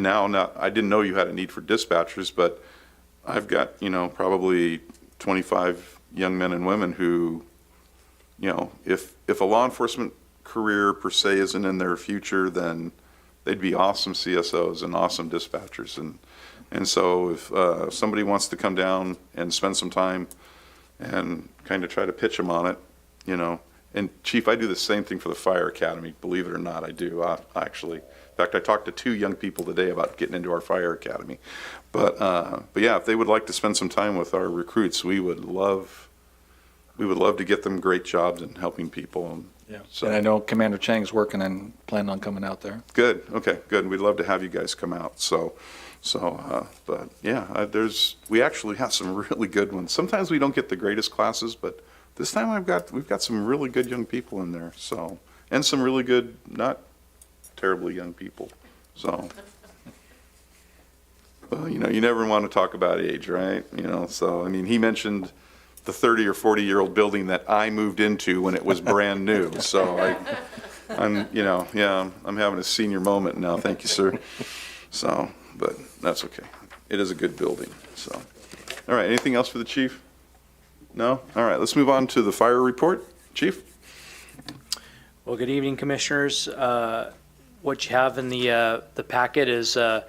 now I didn't know you had a need for dispatchers, but I've got, probably 25 young men and women who, if a law enforcement career per se isn't in their future, then they'd be awesome CSOs and awesome dispatchers. And so if somebody wants to come down and spend some time and kind of try to pitch them on it, and Chief, I do the same thing for the Fire Academy, believe it or not, I do, actually. In fact, I talked to 2 young people today about getting into our Fire Academy. But yeah, if they would like to spend some time with our recruits, we would love to get them great jobs and helping people. Yeah. So, And I know Commander Chang's working and planning on coming out there. good, okay, good. We'd love to have you guys come out. But yeah, we actually have some really good ones. Sometimes we don't get the greatest classes, but this time we've got some really good young people in there. So, and some really good, not terribly young people. So, well, you never want to talk about age, right? So, I mean, he mentioned the 30 or 40-year-old building that I moved into when it was brand new. So I'm having a senior moment now. Thank you, sir. So, but that's okay. It is a good building. So, all right. Anything else for the chief? No? All right. Let's move on to the fire report. Chief? Well, good evening, Commissioners. What you have in the packet is the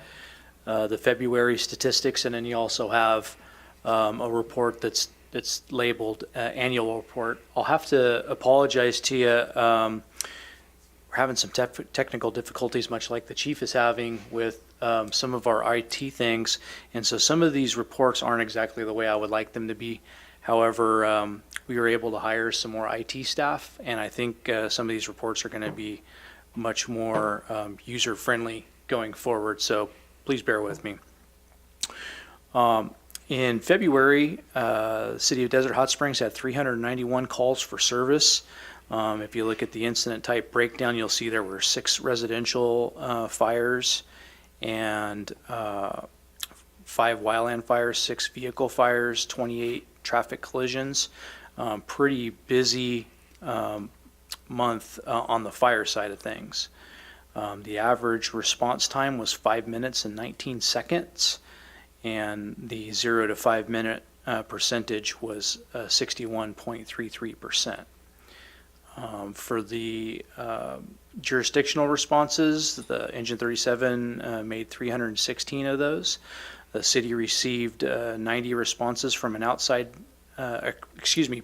February statistics, and then you also have a report that's labeled annual report. I'll have to apologize to you. We're having some technical difficulties, much like the chief is having with some of our IT things, and so some of these reports aren't exactly the way I would like them to be. However, we were able to hire some more IT staff, and I think some of these reports are going to be much more user-friendly going forward, so please bear with me. In February, the City of Desert Hot Springs had 391 calls for service. If you look at the incident type breakdown, you'll see there were 6 residential fires and 5 wildland fires, 6 vehicle fires, 28 traffic collisions. Pretty busy month on the fire side of things. The average response time was 5 minutes and 19 seconds, and the 0 to 5 minute percentage was 61.33%. For the jurisdictional responses, the Engine 37 made 316 of those. The city received 90 responses from an outside,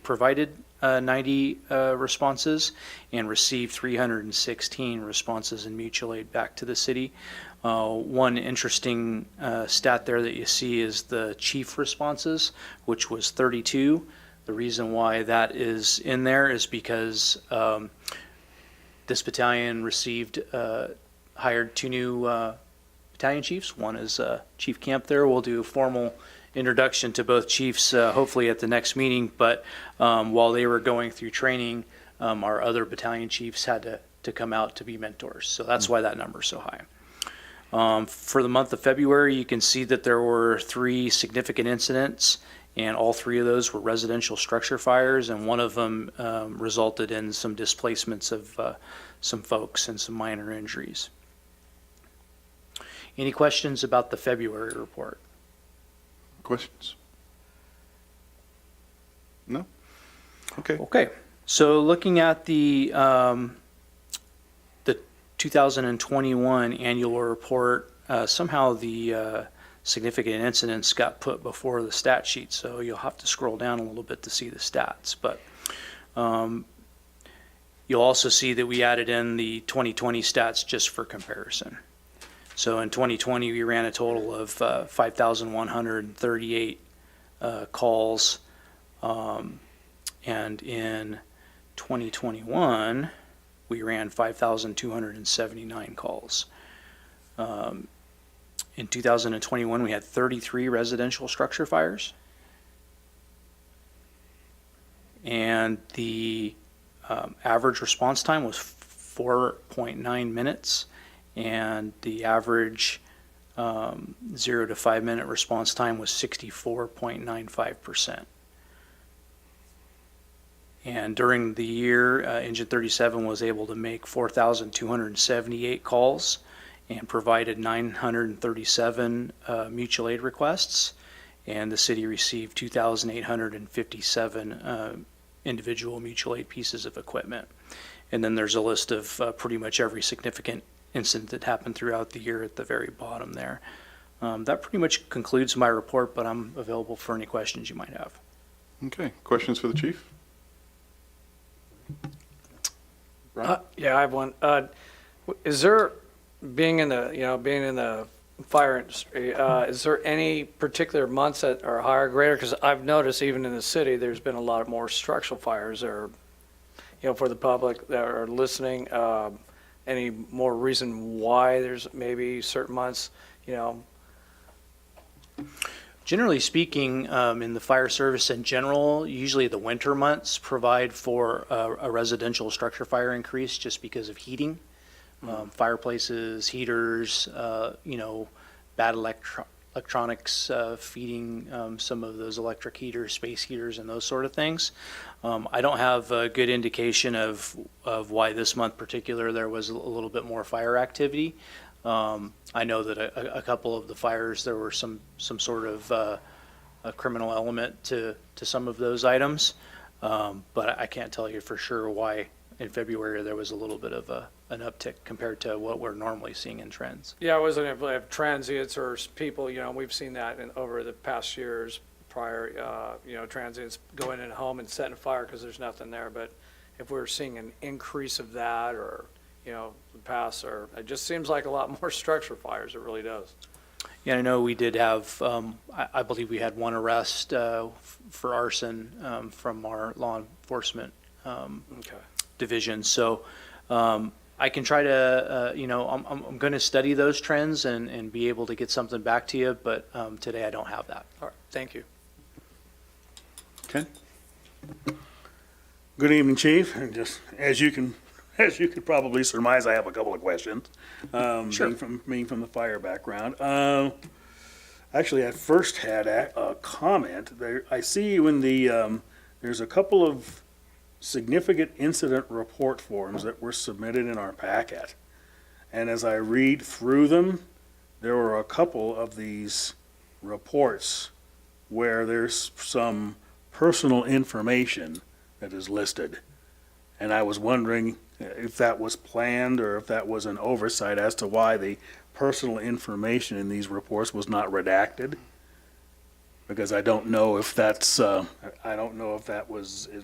provided 90 responses and received 316 responses in mutual aid back to the city. One interesting stat there that you see is the chief responses, which was 32. The reason why that is in there is because this battalion hired 2 new battalion chiefs. One is Chief Camp there. We'll do a formal introduction to both chiefs, hopefully at the next meeting, but while they were going through training, our other battalion chiefs had to come out to be mentors. So that's why that number is so high. For the month of February, you can see that there were 3 significant incidents, and all 3 of those were residential structure fires, and one of them resulted in some displacements of some folks and some minor injuries. Any questions about the February report? Questions? No? Okay. Okay, so looking at the 2021 annual report, somehow the significant incidents got put before the stat sheet, so you'll have to scroll down a little bit to see the stats. But you'll also see that we added in the 2020 stats just for comparison. So in 2020, we ran a total of 5,138 calls, and in 2021, we ran 5,279 calls. In 2021, we had 33 residential structure fires. And the average response time was 4.9 minutes. And the average 0 to 5 minute response time was 64.95%. And during the year, Engine 37 was able to make 4,278 calls and provided 937 mutual aid requests, and the city received 2,857 individual mutual aid pieces of equipment. And then there's a list of pretty much every significant incident that happened throughout the year at the very bottom there. That pretty much concludes my report, but I'm available for any questions you might have. Okay. Questions for the chief? Yeah, I have one. Is there, being in the fire industry, is there any particular months that are higher or greater? Because I've noticed even in the city, there's been a lot more structural fires, or, for the public that are listening, any more reason why there's maybe certain months, Generally speaking, in the fire service in general, usually the winter months provide for a residential structure fire increase just because of heating. Fireplaces, heaters, bad electronics feeding some of those electric heaters, space heaters, and those sort of things. I don't have a good indication of why this month particular there was a little bit more fire activity. I know that a couple of the fires, there were some sort of a criminal element to some of those items, but I can't tell you for sure why in February there was a little bit of an uptick compared to what we're normally seeing in trends. Yeah, I wasn't able to have transients or people, we've seen that over the past years prior, transients going in a home and setting a fire because there's nothing there. But if we're seeing an increase of that, or, the past, or it just seems like a lot more structure fires, it really does. Yeah, I know we did have, I believe we had one arrest for arson from our law enforcement division. So I can try to, I'm going to study those trends and be able to get something back to you, but today I don't have that. All right, thank you. Ken? Good evening, Chief. And just as you could probably surmise, I have a couple of questions. Sure. Being from the fire background. Actually, I first had a comment. I see you in the, there's a couple of significant incident report forms that were submitted in our packet. And as I read through them, there were a couple of these reports where there's some personal information that is listed. And I was wondering if that was planned or if that was an oversight as to why the personal information in these reports was not redacted. Because I don't know if that's, if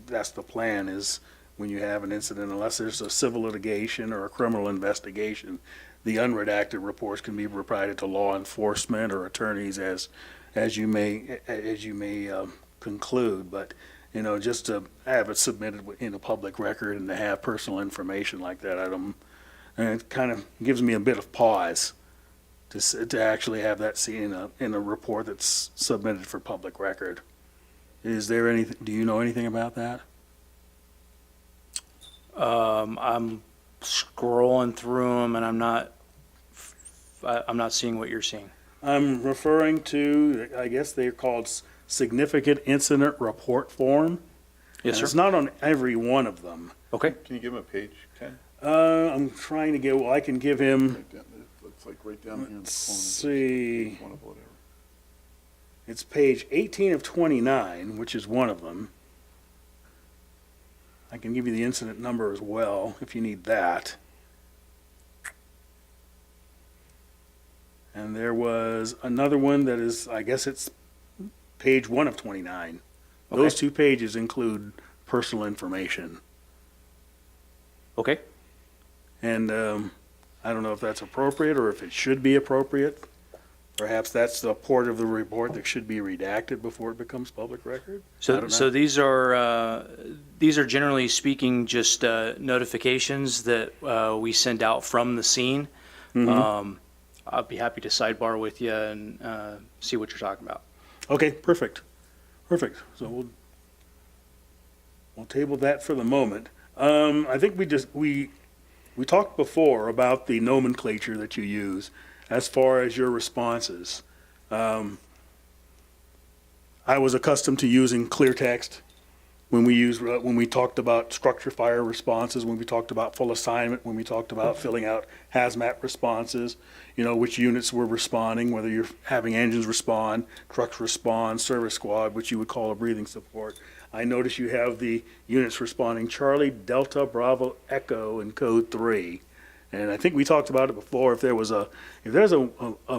that's the plan, is when you have an incident, unless there's a civil litigation or a criminal investigation, the unredacted reports can be provided to law enforcement or attorneys as you may conclude. But, just to have it submitted in a public record and to have personal information like that, it kind of gives me a bit of pause. to actually have that seen in a report that's submitted for public record. Is there anything, do you know anything about that? I'm scrolling through them and I'm not seeing what you're seeing. I'm referring to, I guess they're called significant incident report form. Yes, And sir. it's not on every one of them. Okay. Can you give him a page, Ken? I'm trying to get, well, I can give him, Right down, it's like right down here in the corner. let's see, One of whatever. it's page 18 of 29, which is one of them. I can give you the incident number as well, if you need that. And there was another one that is, I guess it's page 1 of 29. Those Okay. 2 pages include personal information. Okay. And I don't know if that's appropriate or if it should be appropriate. Perhaps that's the part of the report that should be redacted before it becomes public record. I So, don't so know. these are generally speaking just notifications that we send out from the scene. Mhm. I'll be happy to sidebar with you and see what you're talking about. Okay, perfect. Perfect. So we'll table that for the moment. I think we talked before about the nomenclature that you use as far as your responses. I was accustomed to using clear text when we talked about structure fire responses, when we talked about full assignment, when we talked about filling out hazmat responses, which units were responding, whether you're having engines respond, trucks respond, service squad, which you would call a breathing support. I notice you have the units responding Charlie, Delta, Bravo, Echo, and Code 3. And I think we talked about it before, if there's a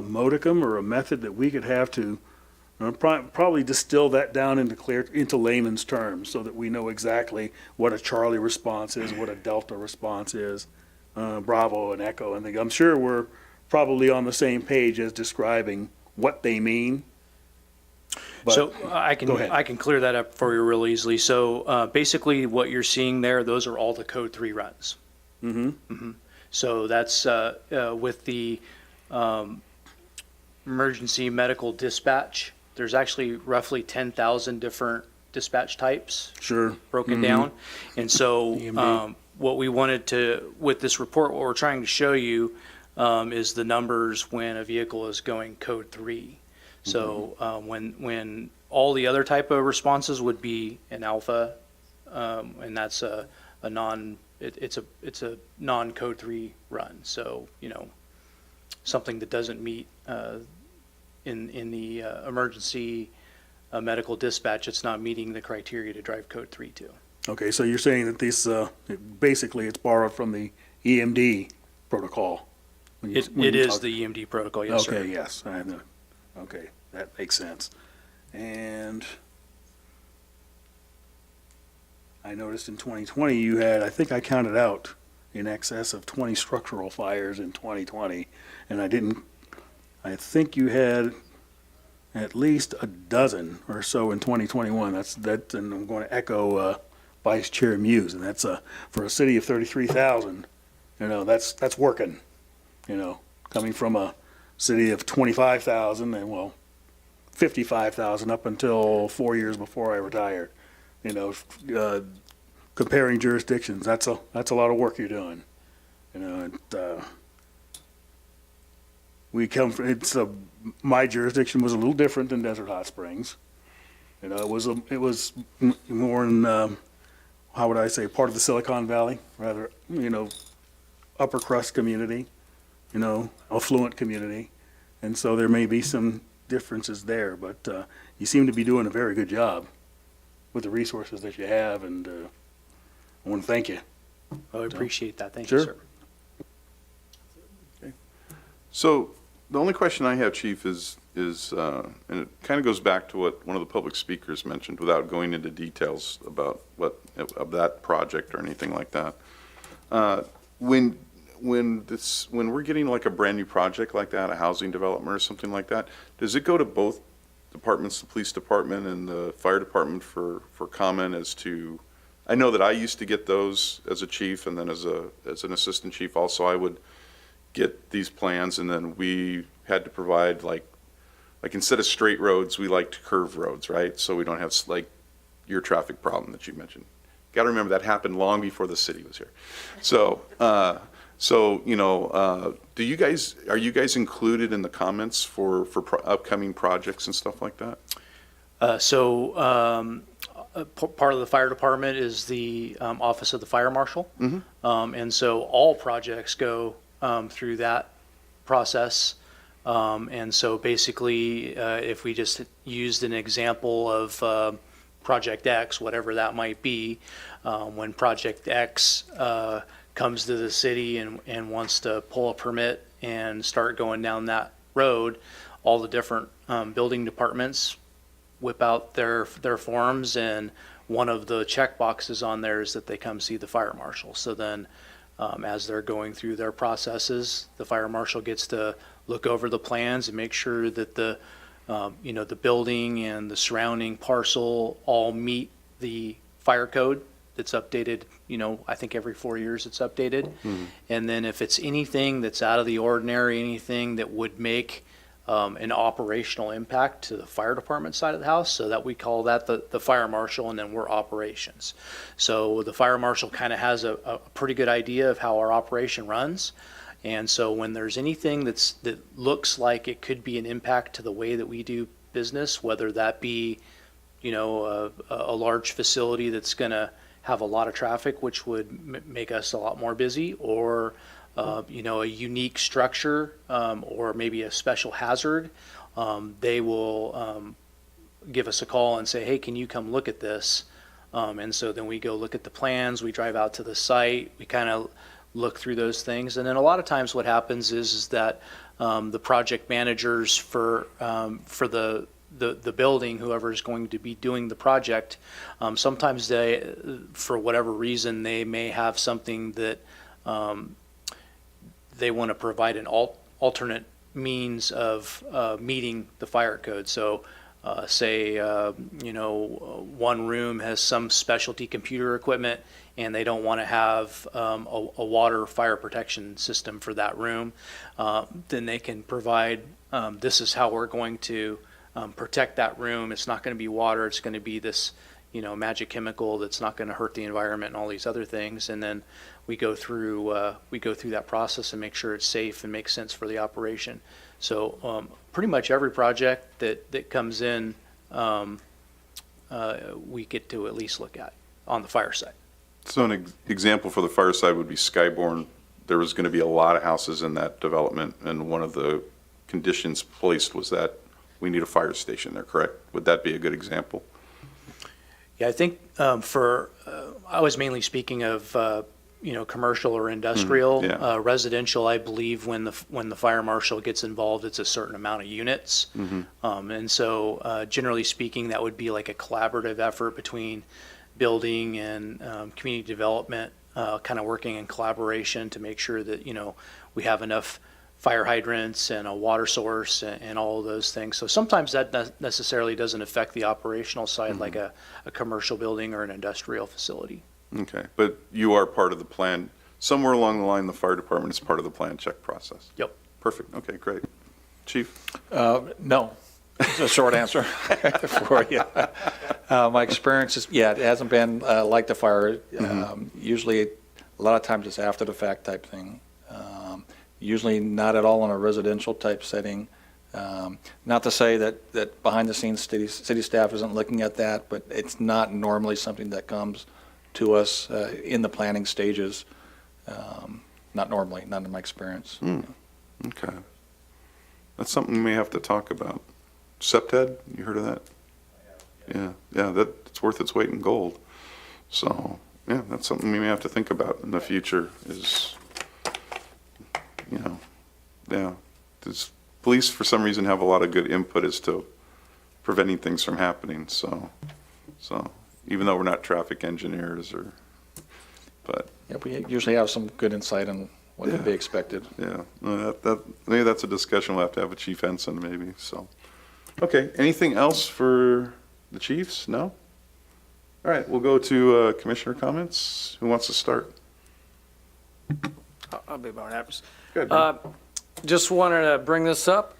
modicum or a method that we could have to probably distill that down into layman's terms so that we know exactly what a Charlie response is, what a Delta response is, Bravo and Echo. And I'm sure we're probably on the same page as describing what they mean. But- So I Go ahead. can clear that up for you real easily. So basically what you're seeing there, those are all the Code 3 runs. Mm-hmm. So that's with the emergency medical dispatch. There's actually roughly 10,000 different dispatch types Sure. broken Mhm. down. And so EMD. what we wanted to, with this report, what we're trying to show you is the numbers when a vehicle is going Code 3. So when all the other type of responses would be an alpha, and that's a non, it's a non-Code 3 run. So, something that doesn't meet in the emergency medical dispatch, it's not meeting the criteria to drive Code 3 to. Okay, so you're saying that this, basically it's borrowed from the EMD protocol? when It you is talk- the EMD protocol, yes, sir. Okay, yes, I know. Okay, that makes sense. And I noticed in 2020 you had, I think I counted out in excess of 20 structural fires in 2020, and I think you had at least a dozen or so in 2021. And I'm going to echo Vice Chair Muse, and that's for a city of 33,000, that's working, coming from a city of 25,000 and 55,000 up until 4 years before I retired. Comparing jurisdictions, that's a lot of work you're doing. We come from, my jurisdiction was a little different than Desert Hot Springs. It was more in, how would I say, part of the Silicon Valley, rather, upper crust community, affluent community. And so there may be some differences there, but you seem to be doing a very good job with the resources that you have, and I want to thank you. I appreciate that. Thank you, Sure. sir. So the only question I have, Chief, is and it kind of goes back to what one of the public speakers mentioned, without going into details about of that project or anything like that. When we're getting like a brand new project like that, a housing development or something like that, does it go to both departments, the police department and the fire department for comment as to? I know that I used to get those as a chief, and then as an assistant chief also, I would get these plans, and then we had to provide like instead of straight roads, we like to curve roads, right? So we don't have like your traffic problem that you mentioned. Got to remember that happened long before the city was here. So, are you guys included in the comments for upcoming projects and stuff like that? Part of the fire department is the Office of the Fire Marshal. And so all projects go through that process. And so basically, if we just used an example of Project X, whatever that might be, when Project X comes to the city and wants to pull a permit and start going down that road, all the different building departments whip out their forms, and one of the check boxes on there is that they come see the fire marshal. So then as they're going through their processes, the fire marshal gets to look over the plans and make sure that the building and the surrounding parcel all meet the fire code that's updated, I think every 4 years it's updated. And then if it's anything that's out of the ordinary, anything that would make an operational impact to the fire department side of the house, so that we call that the fire marshal, and then we're operations. So the fire marshal kind of has a pretty good idea of how our operation runs. And so when there's anything that looks like it could be an impact to the way that we do business, whether that be, a large facility that's going to have a lot of traffic, which would make us a lot more busy, or a unique structure, or maybe a special hazard, they will give us a call and say, hey, can you come look at this? And so then we go look at the plans, we drive out to the site, we kind of look through those things. And then a lot of times what happens is that the project managers for the building, whoever is going to be doing the project, sometimes they, for whatever reason, they may have something that they want to provide an alternate means of meeting the fire code. So say, one room has some specialty computer equipment and they don't want to have a water fire protection system for that room, then they can provide, this is how we're going to protect that room. It's not going to be water. It's going to be this, magic chemical that's not going to hurt the environment and all these other things. And then we go through that process and make sure it's safe and makes sense for the operation. So pretty much every project that comes in, we get to at least look at on the fire side. So an example for the fire side would be Skyborn. There was going to be a lot of houses in that development, and one of the conditions placed was that we need a fire station there, correct? Would that be a good example? Yeah, I think I was mainly speaking of commercial or industrial. yeah. Residential, I believe when the fire marshal gets involved, it's a certain amount of units. And so generally speaking, that would be like a collaborative effort between building and community development, kind of working in collaboration to make sure that, we have enough fire hydrants and a water source and all of those things. So sometimes that necessarily doesn't affect the operational side, like a commercial building or an industrial facility. Okay, but you are part of the plan. Somewhere along the line, the fire department is part of the plan check process. Yep. Perfect. Okay, great. Chief? No. It's a short answer for you. My experience is, it hasn't been like the fire. Usually, a lot of times it's after the fact type thing. Usually not at all in a residential type setting. Not to say that behind the scenes city staff isn't looking at that, but it's not normally something that comes to us in the planning stages. Not normally, not in my experience. Okay. That's something we may have to talk about. SEPTED, you heard of that? Yeah, that's worth its weight in gold. So, yeah, that's something we may have to think about in the future is, does police for some reason have a lot of good input as to preventing things from happening. So even though we're not traffic engineers but. Yeah, we usually have some good insight on what could be expected. Yeah, no, maybe that's a discussion we'll have to have with Chief Henson maybe, so. Okay, anything else for the chiefs? No? All right, we'll go to commissioner comments. Who wants to start? I'll be about happy. Good. just wanted to bring this up.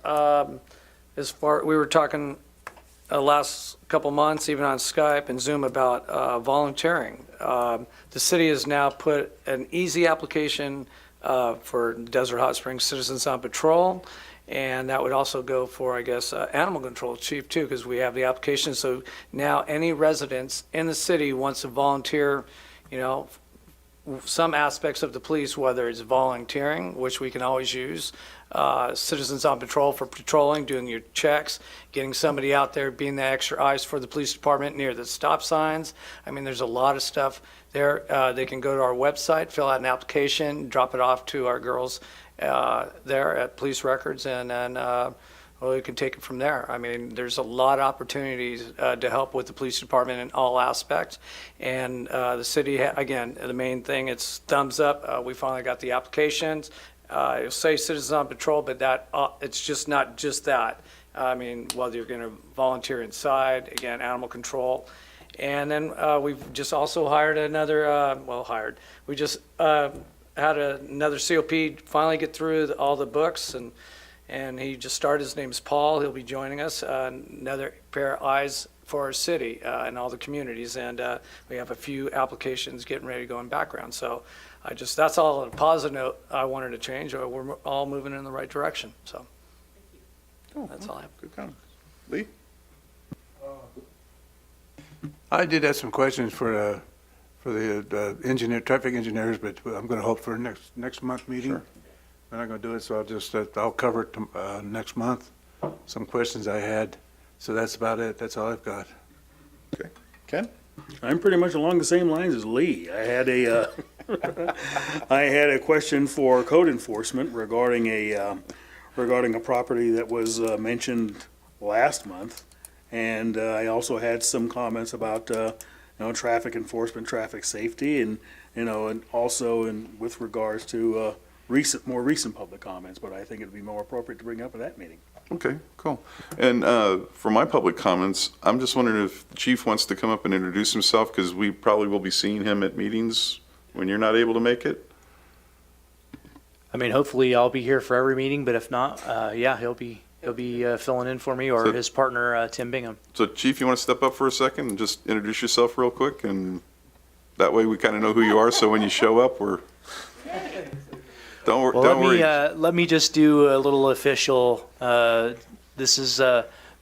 We were talking last couple months, even on Skype and Zoom, about volunteering. The city has now put an easy application for Desert Hot Springs Citizens on Patrol, and that would also go for, I guess, animal control chief too, because we have the application. So now any residents in the city who wants to volunteer, some aspects of the police, whether it's volunteering, which we can always use, Citizens on Patrol for patrolling, doing your checks, getting somebody out there, being the extra eyes for the police department near the stop signs. I mean, there's a lot of stuff there. They can go to our website, fill out an application, drop it off to our girls there at Police Records, and then we can take it from there. I mean, there's a lot of opportunities to help with the police department in all aspects. And the city, again, the main thing, it's thumbs up. We finally got the applications. It'll say Citizens on Patrol, but that it's just not just that. I mean, whether you're going to volunteer inside, again, animal control. And then we've just also hired another, we just had another COP finally get through all the books, and he just started. His name's Paul. He'll be joining us. Another pair of eyes for our city and all the communities. And we have a few applications getting ready to go in background. So that's all on a positive note I wanted to change. We're all moving in the right direction. So that's all I have. Good comment. Lee? I did have some questions for the traffic engineers, but I'm going to hope for next month meeting. Sure. We're not going to do it, so I'll cover it next month. Some questions I had, so that's about it. That's all I've got. Okay. Ken? I'm pretty much along the same lines as Lee. I had a question for code enforcement regarding a property that was mentioned last month, and I also had some comments about traffic enforcement, traffic safety, and also with regards to more recent public comments. But I think it'd be more appropriate to bring up at that meeting. Okay, cool. And for my public comments, I'm just wondering if the chief wants to come up and introduce himself, because we probably will be seeing him at meetings when you're not able to make it. I mean, hopefully I'll be here for every meeting, but if not, he'll be filling in for me, or his partner, Tim Bingham. So Chief, you want to step up for a second and just introduce yourself real quick, and that way we kind of know who you are, so when you show up, don't worry. Let me just do a little official. This is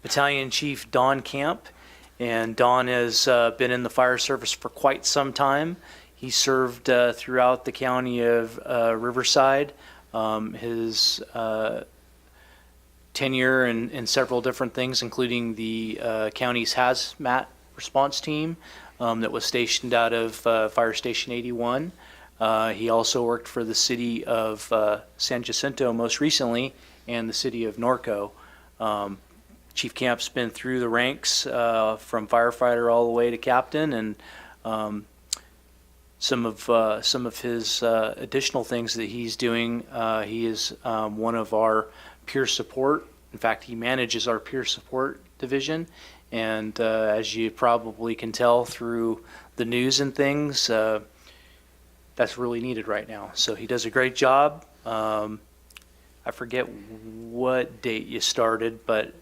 Battalion Chief Don Camp, and Don has been in the fire service for quite some time. He served throughout the county of Riverside. His tenure in several different things, including the county's hazmat response team that was stationed out of Fire Station 81. He also worked for the city of San Jacinto most recently, and the city of Norco. Chief Camp's been through the ranks from firefighter all the way to captain, and some of his additional things that he's doing. He is one of our peer support. In fact, he manages our peer support division, and as you probably can tell through the news and things, that's really needed right now. So he does a great job. I forget what date you started, but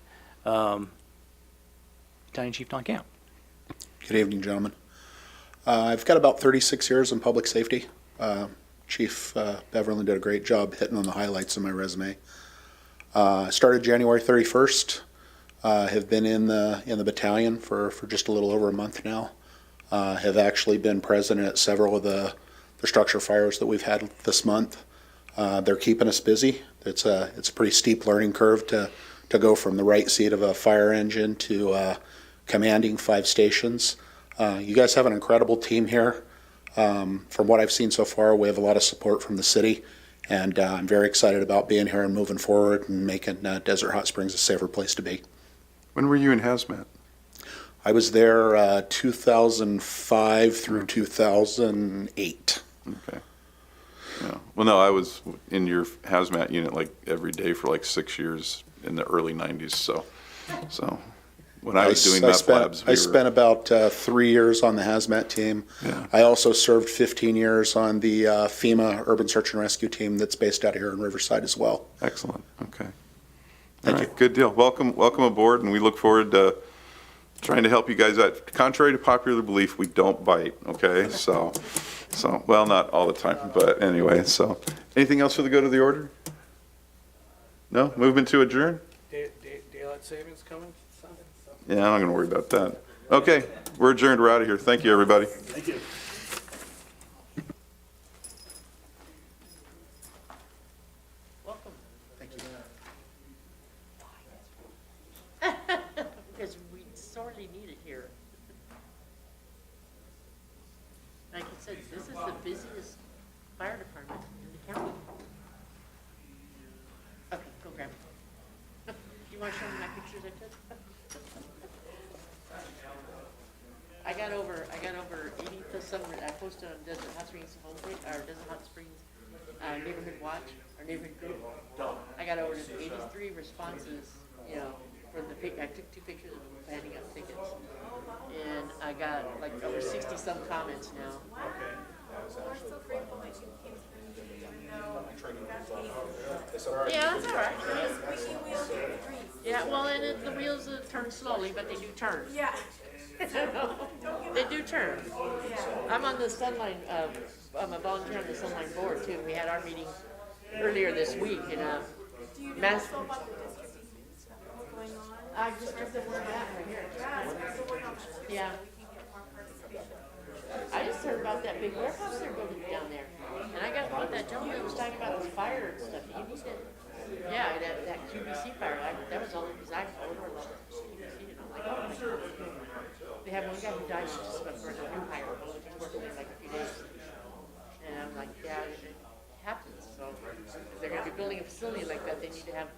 Battalion Chief Don Camp. Good evening, gentlemen. I've got about 36 years in public safety. Chief Beverly did a great job hitting on the highlights of my resume. Started January 31st. Have been in the battalion for just a little over a month now. Have actually been present at several of the structure fires that we've had this month. They're keeping us busy. It's a pretty steep learning curve to go from the right seat of a fire engine to commanding 5 stations. You guys have an incredible team here. From what I've seen so far, we have a lot of support from the city, and I'm very excited about being here and moving forward and making Desert Hot Springs a safer place to be. When were you in hazmat? I was there 2005 through 2008. Okay. Yeah. Well, no, I was in your hazmat unit like every day for like 6 years in the early 90s. So when I was doing I meth spent, labs. I spent about 3 years on the hazmat team. Yeah. I also served 15 years on the FEMA Urban Search and Rescue team that's based out of here in Riverside as well. Excellent, okay. Thank All right, good deal. Welcome aboard, and we look forward to trying to help you guys out. Contrary to popular belief, we don't bite, okay? So, well, not all the time, but anyway, so. Anything else for the good of the order? No? Movement to adjourn? Daylight savings coming? Yeah, I'm not gonna worry about that. Okay, we're adjourned, we're out of here. Thank you, everybody. Thank you. Welcome. Thank you. Because we sorely need it here. Like I said, this is the busiest fire department in the county. Okay, go grab it. You want to show me my pictures I took? I got over 80 plus summer. I posted on Desert Hot Springs homepage, or Desert Hot Springs neighborhood watch, or neighborhood group. I got over 83 responses, you know, for the pic. I took 2 pictures of them handing out tickets, and I got like over 60 some comments now. We're so grateful that you came through, even though you got tased. Yeah, that's all right. Yeah, well, and the wheels turn slowly, but they do turn. Yeah. They do turn. I'm on the Sunline, I'm a volunteer on the Sunline board too. We had our meeting earlier this week and, Do you know Mass- also about the distribution stuff that's going on? I just heard the word that right here. Yeah, so we're working on that too, Yeah. so we can get more participation. I just heard about that big warehouse they're building down there. And I got what that gentleman was talking about this fire and stuff. You need to, yeah, that QBC fire, that was all, because I ordered a QBC and I'm like, oh my God. They have one guy who died just about for a new hire. He's working there like a few days. And I'm like, yeah, it happens. So if they're gonna be building a facility like that, they need to have